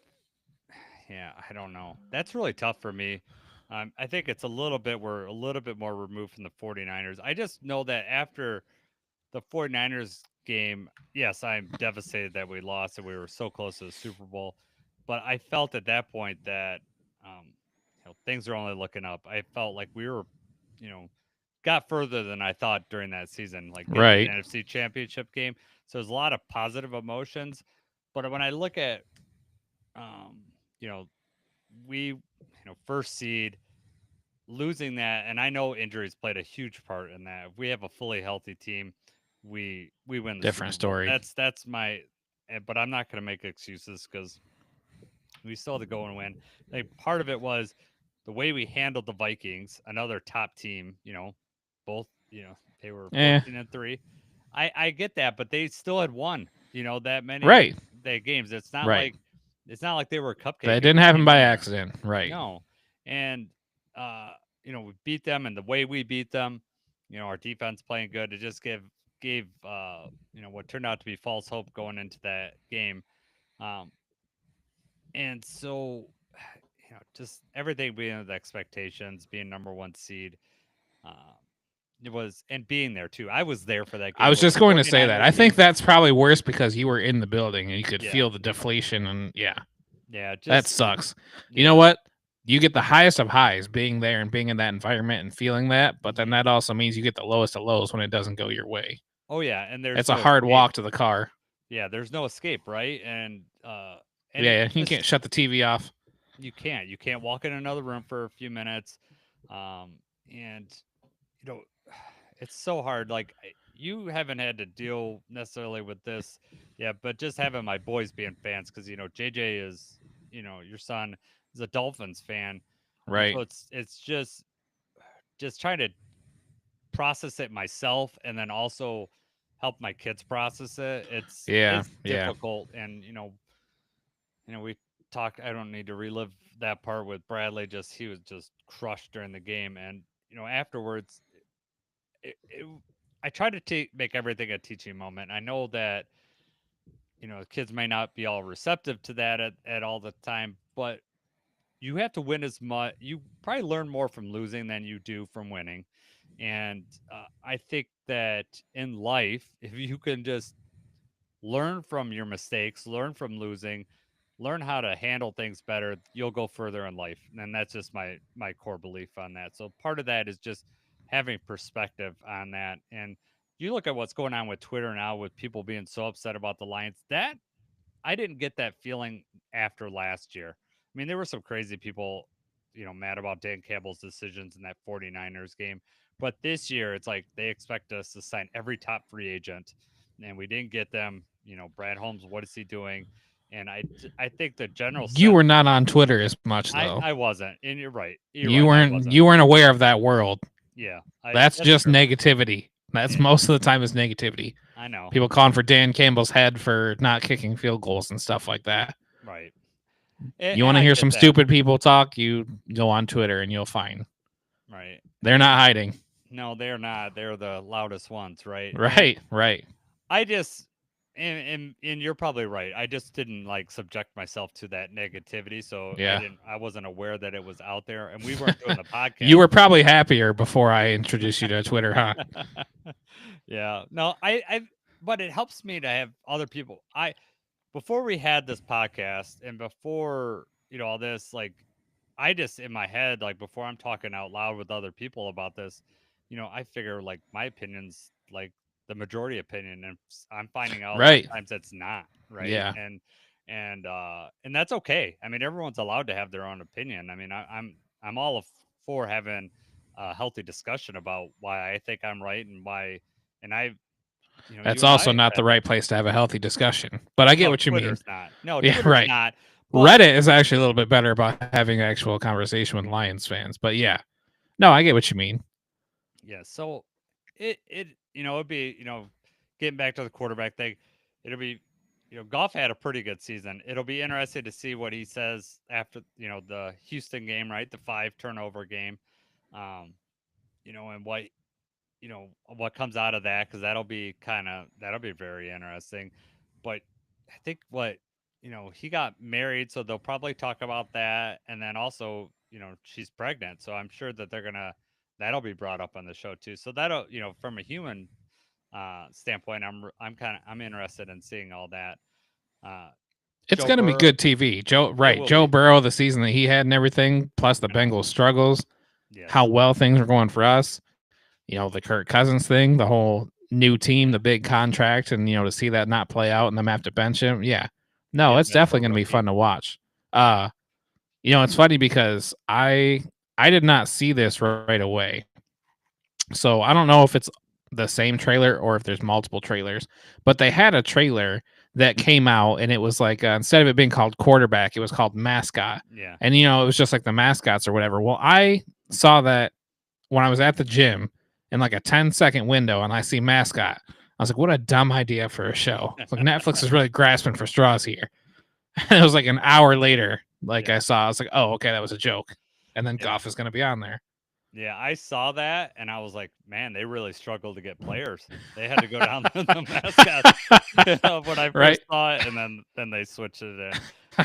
don't know. That's really tough for me I think it's we're a little bit more removed from the 49ers. I just know that after the 49ers game, yes, I'm devastated that we lost and we were so close to the Super Bowl. But I felt at that point that things are only looking up. I felt like we were, you know, got further than I thought during that season, like getting to the Right. NFC Championship game. So there's a lot of positive emotions. But when I look at, um, you know, first seed, losing that, and I know injuries played a huge part in that. If we have a fully healthy team, we win the Different Super Bowl. story. That's my, but I'm not going to make excuses because we still had to go and win. Like part of it was the way we handled the Vikings, another top team. Both they were Eh. 14-3. I get that, but they still had won. That many Right. games. Right. It's not like they were a cupcake That and didn't we happen came by in there. accident. Right. No. And we beat them, and the way we beat them, our defense playing good, it just gave what turned out to be false hope going into that game. Um and so just everything being the expectations, being number one seed, um it was, and being there too. I was there for that I game. was It was just a going to say that. 49ers I think game. that's probably worse because you were in the building and you could Yeah. feel the deflation and Yeah, that just sucks. You know yeah. what? You get the highest of highs being there and being in that environment and feeling that, but then Mhm. that also means you get the lowest of lows when it doesn't go your way. Oh yeah, and there's It's a no hard escape. walk to the car. Yeah, there's no escape, right? And Yeah, it you just, can't shut the TV off. you can't walk in another room for a few minutes. And you know it's so hard. Like, you haven't had to deal necessarily with this, yeah, but just having my boys being fans, because JJ is, your son is a Dolphins fan, and Right. so it's just trying to process it myself, and then also help my kids process it. it's Yeah. it's Yeah. difficult. And we talk, I don't need to relive that part with Bradley. Just, he was just crushed during the game. And afterwards, it I try to make everything a teaching moment. I know that kids may not be all receptive to that at all the time, but you have to win as much. You probably learn more from losing than you do from winning. And I think that in life, if you can just learn from your mistakes, learn from losing, learn how to handle things better, you'll go further in life. And that's just my core belief on that. So part of that is just having perspective on that. And you look at what's going on with Twitter now, with people being so upset about the Lions. That I didn't get that feeling after last year. I mean, there were some crazy people, mad about Dan Campbell's decisions in that 49ers game. But this year, it's like they expect us to sign every top free agent, and we didn't get them. Brad Holmes, what is he doing? And I think the general You sense, were not on Twitter as much though. I wasn't, and you're right. You're You right. I weren't wasn't. you weren't aware of that world. Yeah, That's that's just true. negativity. That's most of the time is negativity. I know. People calling for Dan Campbell's head for not kicking field goals and stuff like that. Right. You And want to I hear get some that. stupid people talk, you go on Twitter and you'll find Right. they're not hiding. No, they're not. They're the loudest ones, right? And Right, right. I just, and you're probably right. I just didn't like subject myself to that negativity, so Yeah. I wasn't aware that it was out there, and we weren't doing the podcast. You were probably happier before I introduced you to Twitter, huh? Yeah. No, but it helps me to have other people. Before we had this podcast, and before all this, like, I just, in my head, like, before I'm talking out loud with other people about this, I figure like my opinion's like the majority opinion, and I'm finding out a lot Right. of times it's not, right. Yeah. And that's okay. I mean, everyone's allowed to have their own opinion. I mean, I'm all for having a healthy discussion about why I think I'm right, and why. And That's you and I also have not had the right place to have a healthy discussion. But I get no, what you mean. Twitter's not. No, Yeah, Twitter's right. not. But Reddit is actually a little bit better about having actual conversation with Lions fans. But yeah. No, I get what you mean. yeah, so it'd be, getting back to the quarterback thing, it'll be, Goff had a pretty good season. It'll be interesting to see what he says after, the Houston game, right? The 5 turnover game. Um, and what comes out of that, because that'll be very interesting. But I think what he got married, so they'll probably talk about that. And then also, she's pregnant, so I'm sure that that'll be brought up on the show too. So that'll, from a human standpoint, I'm interested in seeing all that. Uh, It's Joe going to be Burrow, good TV. it will Joe be. Burrow, the season that he had and everything, plus the I know. Bengals struggles, how Yes. well things are going for us. The Kirk Cousins thing, the whole new team, the Yeah. big contract, and to see that not play out and them have to bench him. Yeah. No, Yeah. it's Bench definitely a going to be rookie. fun to watch. It's funny because I did not see this right away. So I don't know if it's the same trailer or if there's multiple trailers, but they had a trailer that came out and it was like instead of it being called Quarterback, it was called Mascot. Yeah. And it was just like the mascots or whatever. Well, I saw that when I was at the gym in like a 10-second window and I see Mascot. I was like, what a dumb idea for a show. It's like Netflix is really grasping for straws here. And it was like an hour later, like Yeah. I was like, oh, okay, that was a joke. And then Yeah. Goff is going to be on there. Yeah, I saw that and I was like, man, they really struggled to get players. They had to go down the mascot when I Right? first saw it, and then they switched it in.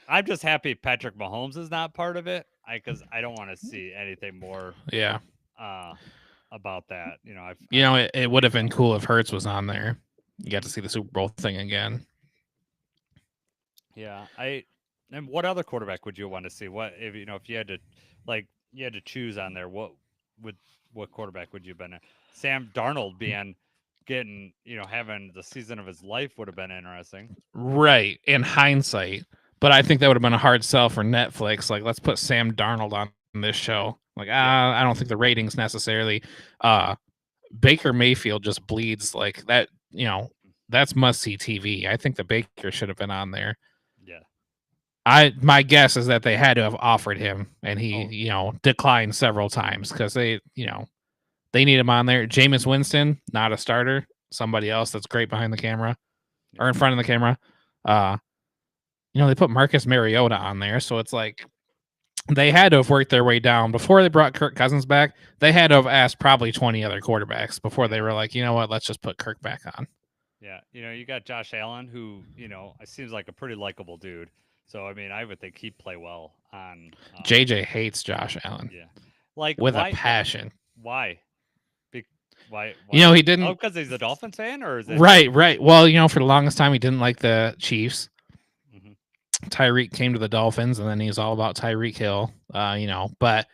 I'm just happy Patrick Mahomes is not part of it, because I don't want to see anything more Yeah. uh, about that. I've It would have been cool if Hertz was on there. You got to see the Super Bowl thing again. yeah, and what other quarterback would you want to see? What if you had to choose on there, would what quarterback would you have been in? Sam Darnold getting having the season of his life would have been interesting. Right. In hindsight. But I think that would have been a hard sell for Netflix. Like, let's put Sam Darnold on this show. Like, Yeah. I don't think the ratings necessarily. Baker Mayfield just bleeds like that. That's must see TV. I think the Baker should have been on there. Yeah. My guess is that they had to have offered him, and he, Oh. declined several times because they need him on there. Jameis Winston, not a starter. Somebody else that's great behind the camera or in front of the camera. They put Marcus Mariota on there, so it's like they had to have worked their way down before they brought Kirk Cousins back. They had to have asked probably 20 other quarterbacks before they were like, you know what, let's just put Kirk back on. Yeah, you got Josh Allen, who it seems like a pretty likable dude. So I mean, I would think he'd play well on. JJ hates Josh Allen. Yeah, like with why, a passion. Why? Why? He didn't. Oh, because he's a Dolphins fan, or is it right? Well, for the longest time he didn't like the Chiefs. Mm-hmm. Tyreek came to the Dolphins, and then he was all about Tyreek Hill. But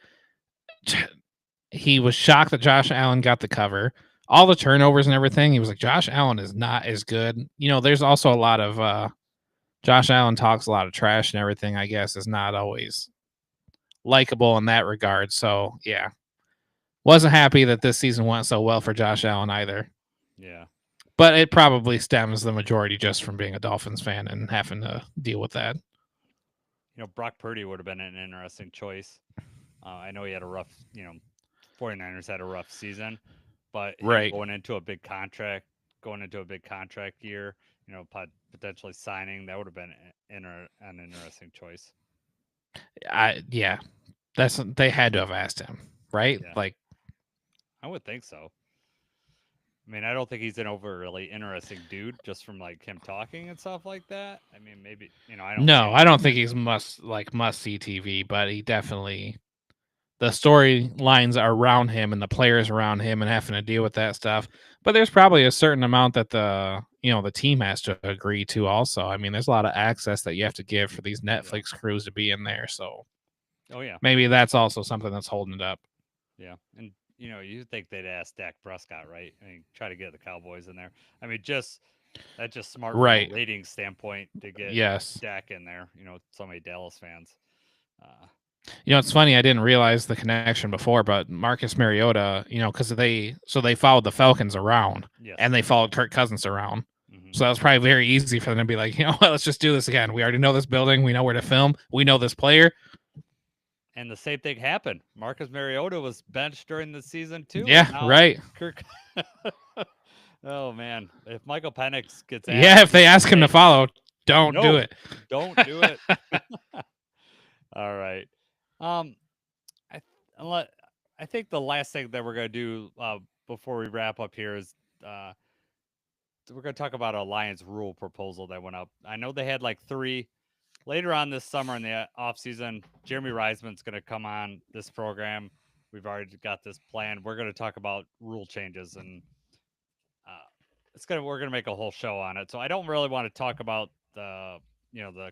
he was shocked that Josh Allen got the cover. All the turnovers and everything, he was like, Josh Allen is not as good. There's also a lot of Josh Allen talks a lot of trash and everything, I guess, is not always likable in that regard. So, yeah. Wasn't happy that this season went so well for Josh Allen either. Yeah. But it probably stems the majority just from being a Dolphins fan and having to deal with that. Brock Purdy would have been an interesting choice. I know he had a rough, 49ers had a rough season, but right. going into a big contract year, potentially signing, that would have been an interesting choice. Yeah, they had to have asked him, right? Yeah. Like, I would think so. I mean, I don't think he's an overly interesting dude just from like him talking and stuff like that. I mean, maybe I don't think he's must see TV, but he definitely the storylines around him and the players around him and having to deal with that stuff. But there's probably a certain amount that the team has to agree to also. I mean, there's a lot of access that you have to give for these Netflix crews to be in there. So, oh yeah, maybe that's also something that's holding it up. Yeah, and you think they'd ask Dak Prescott, right? I mean, try to get the Cowboys in there. I mean, that's just smart from a ratings standpoint to get Dak in there. So many Dallas fans. It's funny. I didn't realize the connection before, but Marcus Mariota, because they followed the Falcons around, and they followed Kirk Cousins around. Mm-hmm. So that was probably very easy for them to be like, let's just do this again. We already know this building. We know where to film. We know this player. And the same thing happened. Marcus Mariota was benched during the season too. Yeah, right. Kirk. Oh man, if Michael Penix gets if they ask him to follow, don't do it. Don't do it. All right. I think the last thing that we're gonna do before we wrap up here is we're gonna talk about a Lions rule proposal that went up. I know they had like 3 later on this summer in the off season. Jeremy Reisman's gonna come on this program. We've already got this planned. We're gonna talk about rule changes and uh, we're gonna make a whole show on it. So I don't really want to talk about the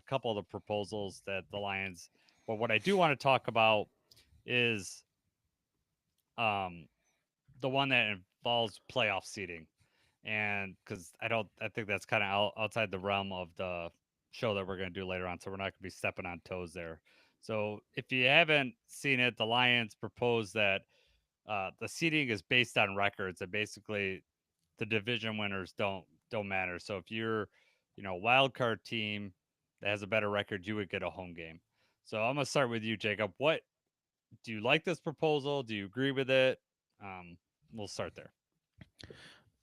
couple of the proposals that the Lions. But what I do want to talk about is um the one that involves playoff seeding, and because I think that's kind of outside the realm of the show that we're going to do later on, so we're not going to be stepping on toes there. So if you haven't seen it, the Lions propose that the seeding is based on records, and basically the division winners don't matter. So if you're, wild card team that has a better record, you would get a home game. So I'm gonna start with you, Jacob. What do you like this proposal? Do you agree with it? Um, we'll start there.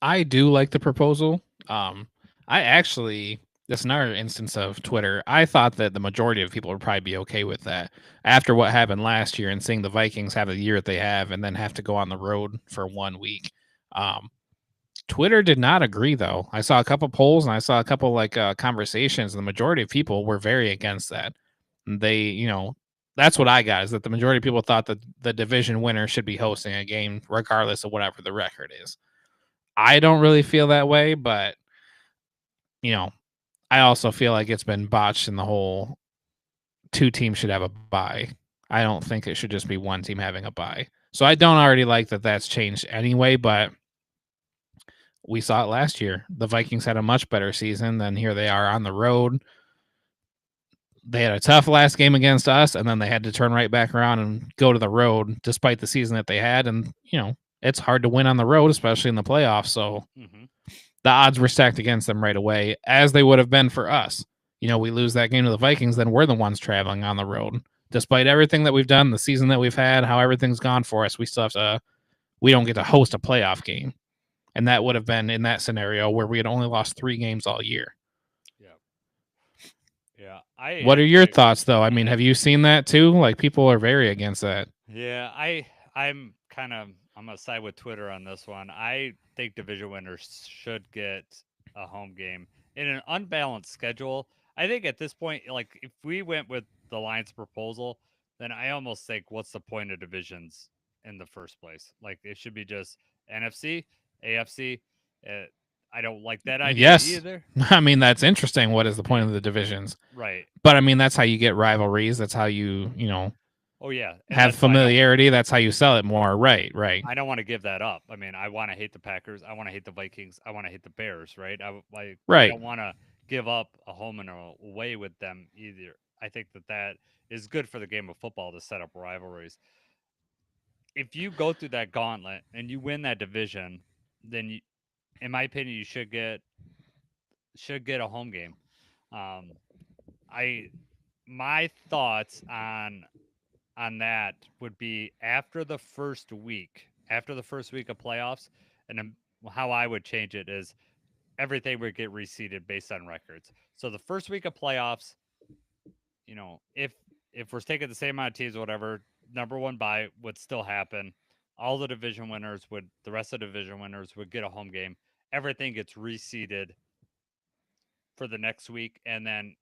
I do like the proposal. I actually, that's another instance of Twitter. I thought that the majority of people would probably be okay with that after what happened last year and seeing the Vikings have the year that they have and then have to go on the road for 1 week. Um, Twitter did not agree though. I saw a couple polls and I saw a couple conversations, and the majority of people were very against that. They, that's what I got, is that the majority of people thought that the division winner should be hosting a game regardless of whatever the record is. I don't really feel that way, but you know, I also feel like it's been botched in the whole 2 teams should have a bye. I don't think it should just be 1 team having a bye. So I don't already like that that's changed anyway, but we saw it last year. The Vikings had a much better season than here they are on the road. They had a tough last game against us, and then they had to turn right back around and go to the road despite the season that they had. And, it's hard to win on the road, especially in the playoffs. So the odds were stacked against them right away, as they would have been for us. We lose that game to the Vikings, then we're the ones traveling on the road. Despite everything that we've done, the season that we've had, how everything's gone for us, we don't get to host a playoff game. And that would have been in that scenario where we had only lost 3 games all year. Yeah. What are your thoughts, though? I mean, have you seen that too? Like, people are very against that. Yeah, I'm gonna side with Twitter on this one. I think division winners should get a home game in an unbalanced schedule. I think at this point, like if we went with the Lions proposal, then I almost think what's the point of divisions in the first place? Like it should be just NFC, AFC. Uh, I don't like that idea Yes. either. I mean, that's interesting. What is the point of the divisions? Right. But I mean, that's how you get rivalries. That's how you, Oh yeah, and have familiarity. That's how you sell it more. Right. I don't want to give that up. I mean, I want to hate the Packers. I want to hate the Vikings. I want to hate the Bears. Right. I Right. don't want to give up a home and away with them either. I think that is good for the game of football to set up rivalries. If you go through that gauntlet and you win that division, then you, in my opinion, you should get a home game. Um, I my thoughts on that would be after the first week of playoffs, and how I would change it is everything would get reseeded based on records. So the first week of playoffs, if we're taking the same amount of teams or whatever, number 1 bye would still happen. All the rest of the division winners would get a home game. Everything gets reseeded for the next week, and then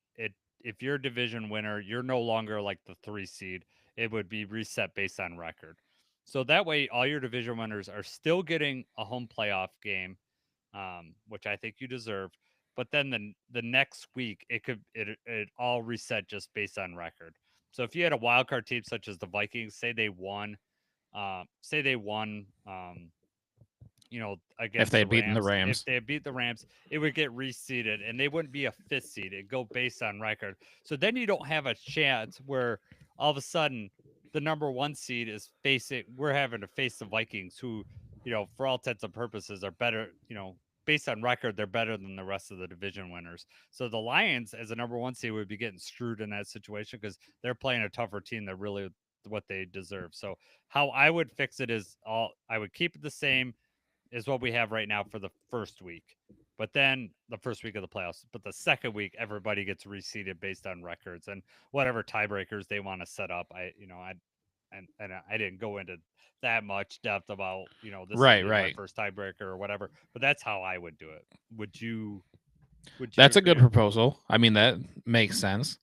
if you're a division winner, you're no longer like the 3 seed. It would be reset based on record. So that way, all your division winners are still getting a home playoff game, which I think you deserve. But then the next week, it all reset just based on record. So if you had a wild card team such as the Vikings, say they won, If against they the had beaten the Rams. If Rams. they beat the Rams, it would get reseeded and they wouldn't be a 5th seed. It'd go based on record. So then you don't have a chance where all of a sudden the number 1 seed is we're having to face the Vikings, who, for all intents and purposes are better, based on record, they're better than the rest of the division winners. So the Lions, as a number 1 seed, would be getting screwed in that situation because they're playing a tougher team that really what they deserve. So how I would fix it is I would keep it the same is what we have right now for the first week. But then the first week of the playoffs, but the second week, everybody gets reseeded based on records and whatever tiebreakers they want to set up. and I didn't go into that much depth about this is Right, gonna be my right. first tiebreaker or whatever. But that's how I would do it. Would you? Would you That's a good agree? proposal. I mean, that makes sense.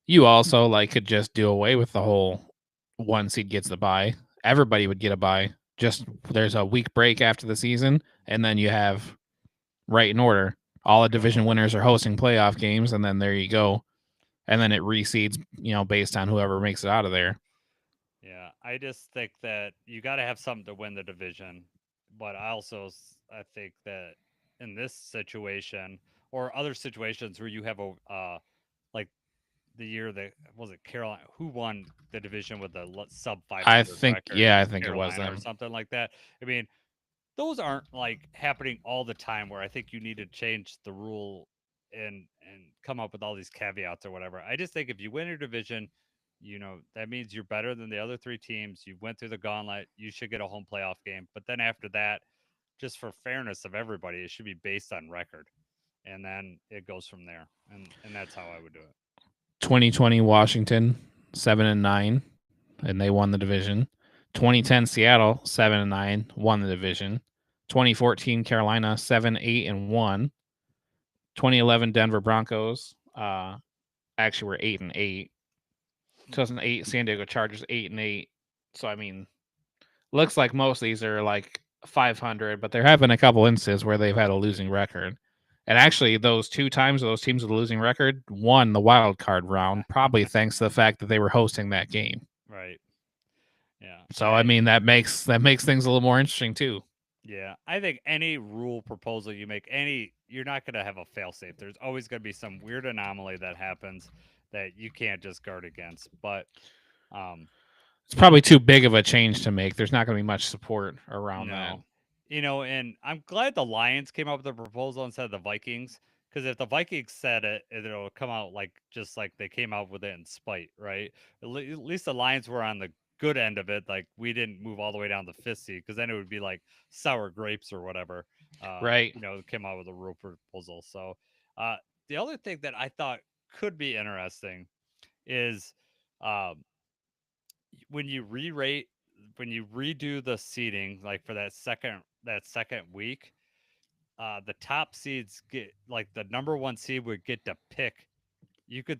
You also like could just do away with the whole one seed gets the bye. Everybody would get a bye. Just there's a week break after the season, and then you have right in order. All the division winners are hosting playoff games, and then there you go. And then it reseeds, based on whoever makes it out of there. Yeah, I just think that you got to have something to win the division, but I think that in this situation or other situations where you have a like the year that was it Carolina who won the division with the sub I 500 think, record, yeah, I think it was Carolina or them. something like that. I mean, those aren't like happening all the time where I think you need to change the rule and come up with all these caveats or whatever. I just think if you win your division, that means you're better than the other three teams. You went through the gauntlet. You should get a home playoff game. But then after that, just for fairness of everybody, it should be based on record. And then it goes from there. And that's how I would do it. 2020 Washington 7-9, and they won the division. 2010 Seattle 7-9, won the division. 2014 Carolina 7-8-1. 2011 Denver Broncos actually were 8-8. 2008 San Diego Chargers 8-8. So I mean, looks like most of these are like 500, but there have been a couple instances where they've had a losing record. And actually, those two times those teams with a losing record won the wild card round, probably thanks to the fact that they were hosting that game. Right. Yeah. So I mean, that makes things a little more interesting too. Yeah, I think any rule proposal you make, you're not going to have a fail-safe. There's always going to be some weird anomaly that happens that you can't just guard against. But It's probably too big of a change to make. There's not going to be much support around that. no, and I'm glad the Lions came up with a proposal instead of the Vikings, because if the Vikings said it, it'll come out like just like they came out with it in spite, right? At least the Lions were on the good end of it. Like we didn't move all the way down the fifth seed, because then it would be like sour grapes or whatever. Right. Came out with a rule proposal. So uh, the other thing that I thought could be interesting is um, when you re-rate when you redo the seating, like for that second week, the top seeds get like the number one seed would get to pick. You could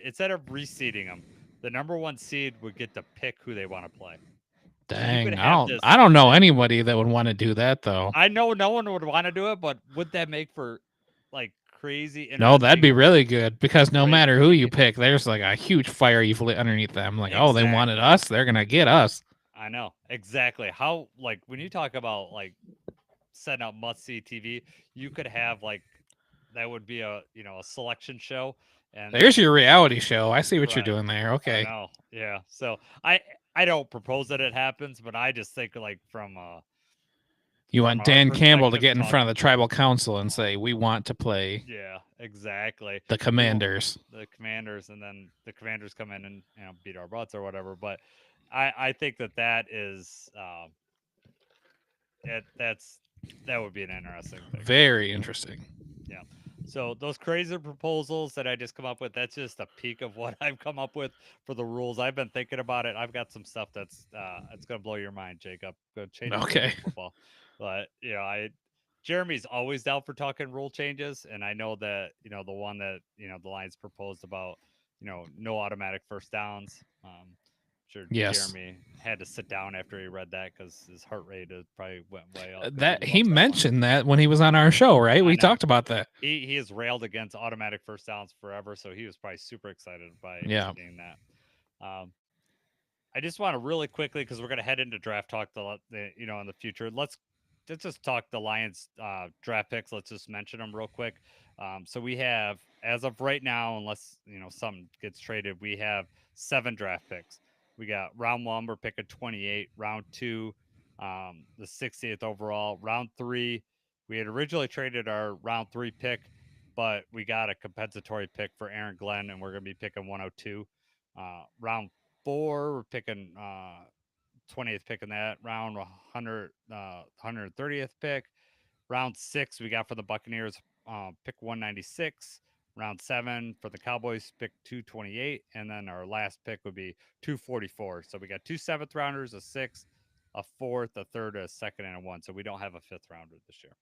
instead of reseeding them, the number one seed would get to pick who they want to play. So you could Dang, have this. I don't know anybody that would want to do that though. I know no one would want to do it, but would that make for like crazy No, that'd be interesting? really good because no matter who you Crazy. pick, there's like a huge fire you've lit underneath them. Like, oh, they wanted Exactly. us, they're gonna get us. I know exactly how like when you talk about like setting up must see TV, you could have like that would be a selection show, and There's then your reality show. I see what you're right. doing there. I Okay. know, yeah. So I don't propose that it happens, but I just think like You from want our Dan Campbell to perspective, get in front of talking. the tribal council and say, we want to play Yeah, exactly. the We want Commanders. the Commanders, and then the Commanders come in and beat our butts or whatever. But I think that is that would be an interesting thing. Very interesting. Yeah. So those crazy proposals that I just come up with, that's just a peek of what I've come up with for the rules. I've been thinking about it. I've got some stuff that's it's gonna blow your mind, Jacob. Gonna change the game Okay. of football. But Jeremy's always down for talking rule changes, and I know that the one that the Lions proposed about no automatic first downs. Sure, Yes. Jeremy had to sit down after he read that because his heart rate probably went way up. 'Cause That he loves that one. mentioned that when he was on our show, right? I We know. talked about that. He has railed against automatic first downs forever, so he was probably super excited by Yeah. seeing that. I just want to really quickly, because we're going to head into draft talk in the future. Let's just talk the Lions draft picks. Let's just mention them real quick. So we have, as of right now, unless something gets traded, we have 7 draft picks. We got round 1, we're picking 28. Round 2, the 60th overall. Round 3, we had originally traded our round 3 pick, but we got a compensatory pick for Aaron Glenn, and we're going to be picking 102. Round 4, we're picking 20th pick in that round, 130th pick. Round 6, we got for the Buccaneers, pick 196. Round 7 for the Cowboys, pick 228, and then our last pick would be 244. So we got 2 7th rounders, a sixth, a fourth, a third, a second, and a one. So we don't have a fifth rounder this year.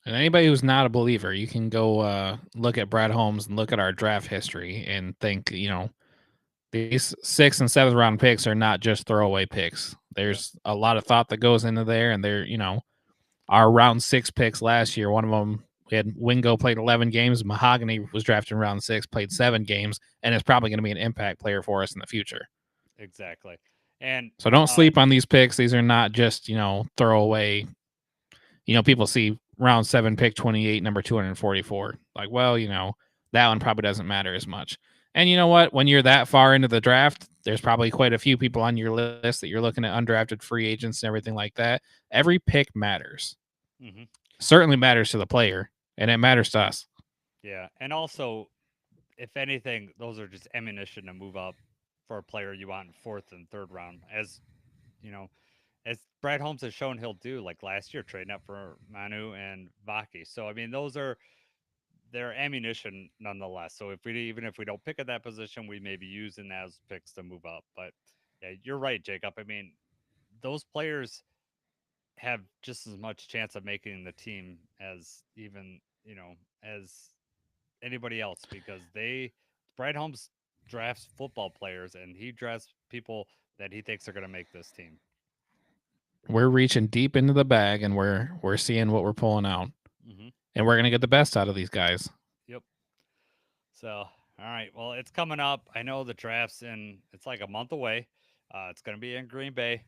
And anybody who's not a believer, you can go look at Brad Holmes and look at our draft history and think, these 6th and 7th round picks are not just throwaway picks. There's a lot of thought that goes into there, and our round 6 picks last year, one of them we had Wingo played 11 games, Mahogany was drafted in round 6, played 7 games, and is probably going to be an impact player for us in the future. Exactly. And so don't sleep on these picks. These are not just, throwaway. People see round 7 pick 28, number 244. Like, well, that one probably doesn't matter as much. And you know what? When you're that far into the draft, there's probably quite a few people on your list that you're looking at undrafted free agents and everything like that. Every pick matters. Mm-hmm. Certainly matters to the player, and it matters to us. Yeah. And also, if anything, those are just ammunition to move up for a player you want in 4th and 3rd round. As Brad Holmes has shown he'll do, like last year, trading up for Manu and Vaki. So, I mean, they're ammunition nonetheless. So even if we don't pick at that position, we may be using those picks to move up. But yeah, you're right, Jacob. I mean, those players have just as much chance of making the team as even as anybody else because Brad Holmes drafts football players and he drafts people that he thinks are going to make this team. We're reaching deep into the bag, and we're seeing what we're pulling out, Mm-hmm. and we're gonna get the best out of these guys. Yep. So, all right. Well, it's coming up. I know the draft's it's like a month away. It's going to be in Green Bay.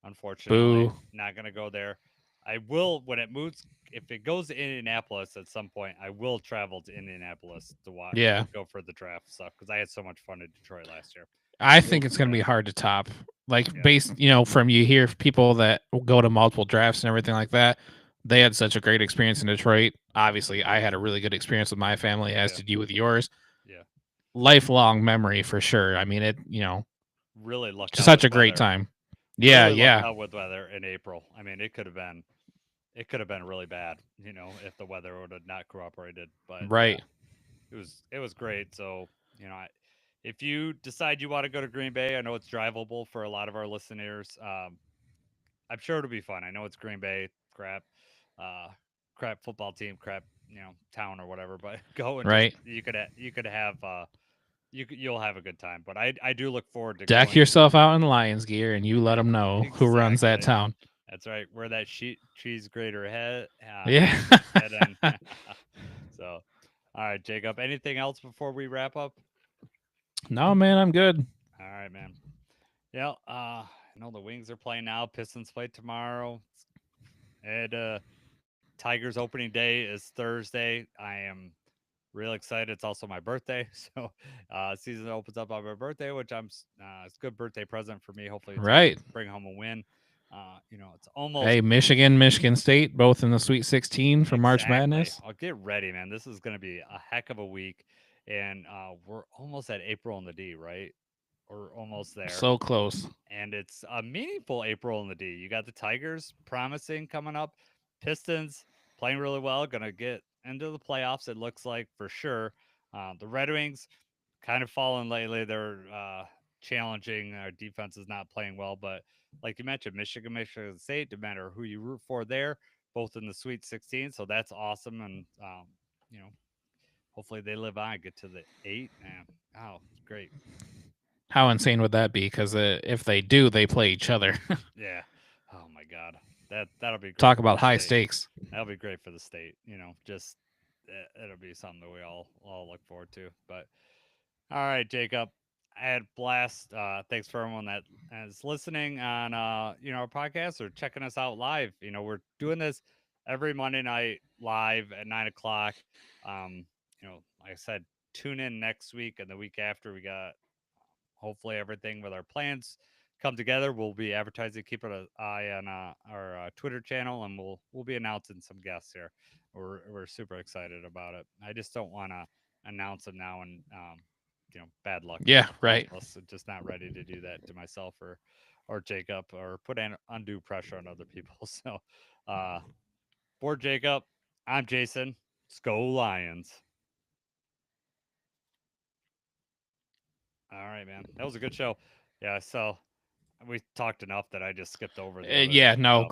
Unfortunately, Boo. not going to go there. I will when it moves. If it goes to Indianapolis at some point, I will travel to Indianapolis to watch. Yeah. Go for the draft stuff because I had so much fun in Detroit last year. I think it's going to be hard to top. Like, Yeah. based, from you hear people that go to multiple drafts and everything like that. They had such a great experience in Detroit. Obviously, I had a really good experience with my family, as did you with yours. Yeah. Lifelong memory for sure. I mean, it, really lucked just out such with a great weather. time. Yeah, Really yeah. lucked out with weather in April. I mean, it could have been really bad, if the weather would have not cooperated. But Right. yeah, it was great. So if you decide you want to go to Green Bay, I know it's drivable for a lot of our listeners. I'm sure it'll be fun. I know it's Green Bay, uh, crap football team, crap town or whatever. But go and Right. just you could have you'll have a good time. But I do look forward to Deck going. yourself out in Lions gear, and you let them know who runs that Exactly. town. That's right. Wear that cheese grater head. Yeah. Head on. So, all right, Jacob. Anything else before we wrap up? No, man, I'm good. All right, man. Yeah. I know the Wings are playing now. Pistons play tomorrow. And Tigers opening day is Thursday. I am real excited. It's also my birthday, so season opens up on my birthday, which it's a good birthday present for me. Hopefully, it's Right. bring home a win. It's almost Hey, Michigan State, both in the Sweet 16 for March Madness. I'll get ready, man. This is going to be a heck of a week, and we're almost at April in the D, right? We're almost there. So close. And it's a meaningful April in the D. You got the Tigers promising coming up, Pistons playing really well, going to get into the playoffs. It looks like for sure. The Red Wings kind of fallen lately. They're challenging. Our defense is not playing well, but like you mentioned, Michigan State, no matter who you root for there, both in the Sweet 16. So that's awesome. And, hopefully they live on, get to the 8. And, oh, great. How insane would that be? Because if they do, they play each other. Yeah. Oh, my God. That'll be great. Talk about high stakes. That'll be great for the state. Just it'll be something that we all look forward to. But all right, Jacob, I had a blast. Thanks for everyone that is listening on our podcast or checking us out live. We're doing this every Monday night live at 9:00. Like I said, tune in next week and the week after. We got hopefully everything with our plans come together. We'll be advertising. Keep an eye on our Twitter channel, and we'll be announcing some guests here. We're super excited about it. I just don't want to announce them now and bad luck. Yeah, right. Just not ready to do that to myself or Jacob or put undue pressure on other people. So, for Jacob, I'm Jason. Let's go Lions. All right, man. That was a good show. Yeah, so we talked enough that I just skipped over the other Yeah, no, stuff. great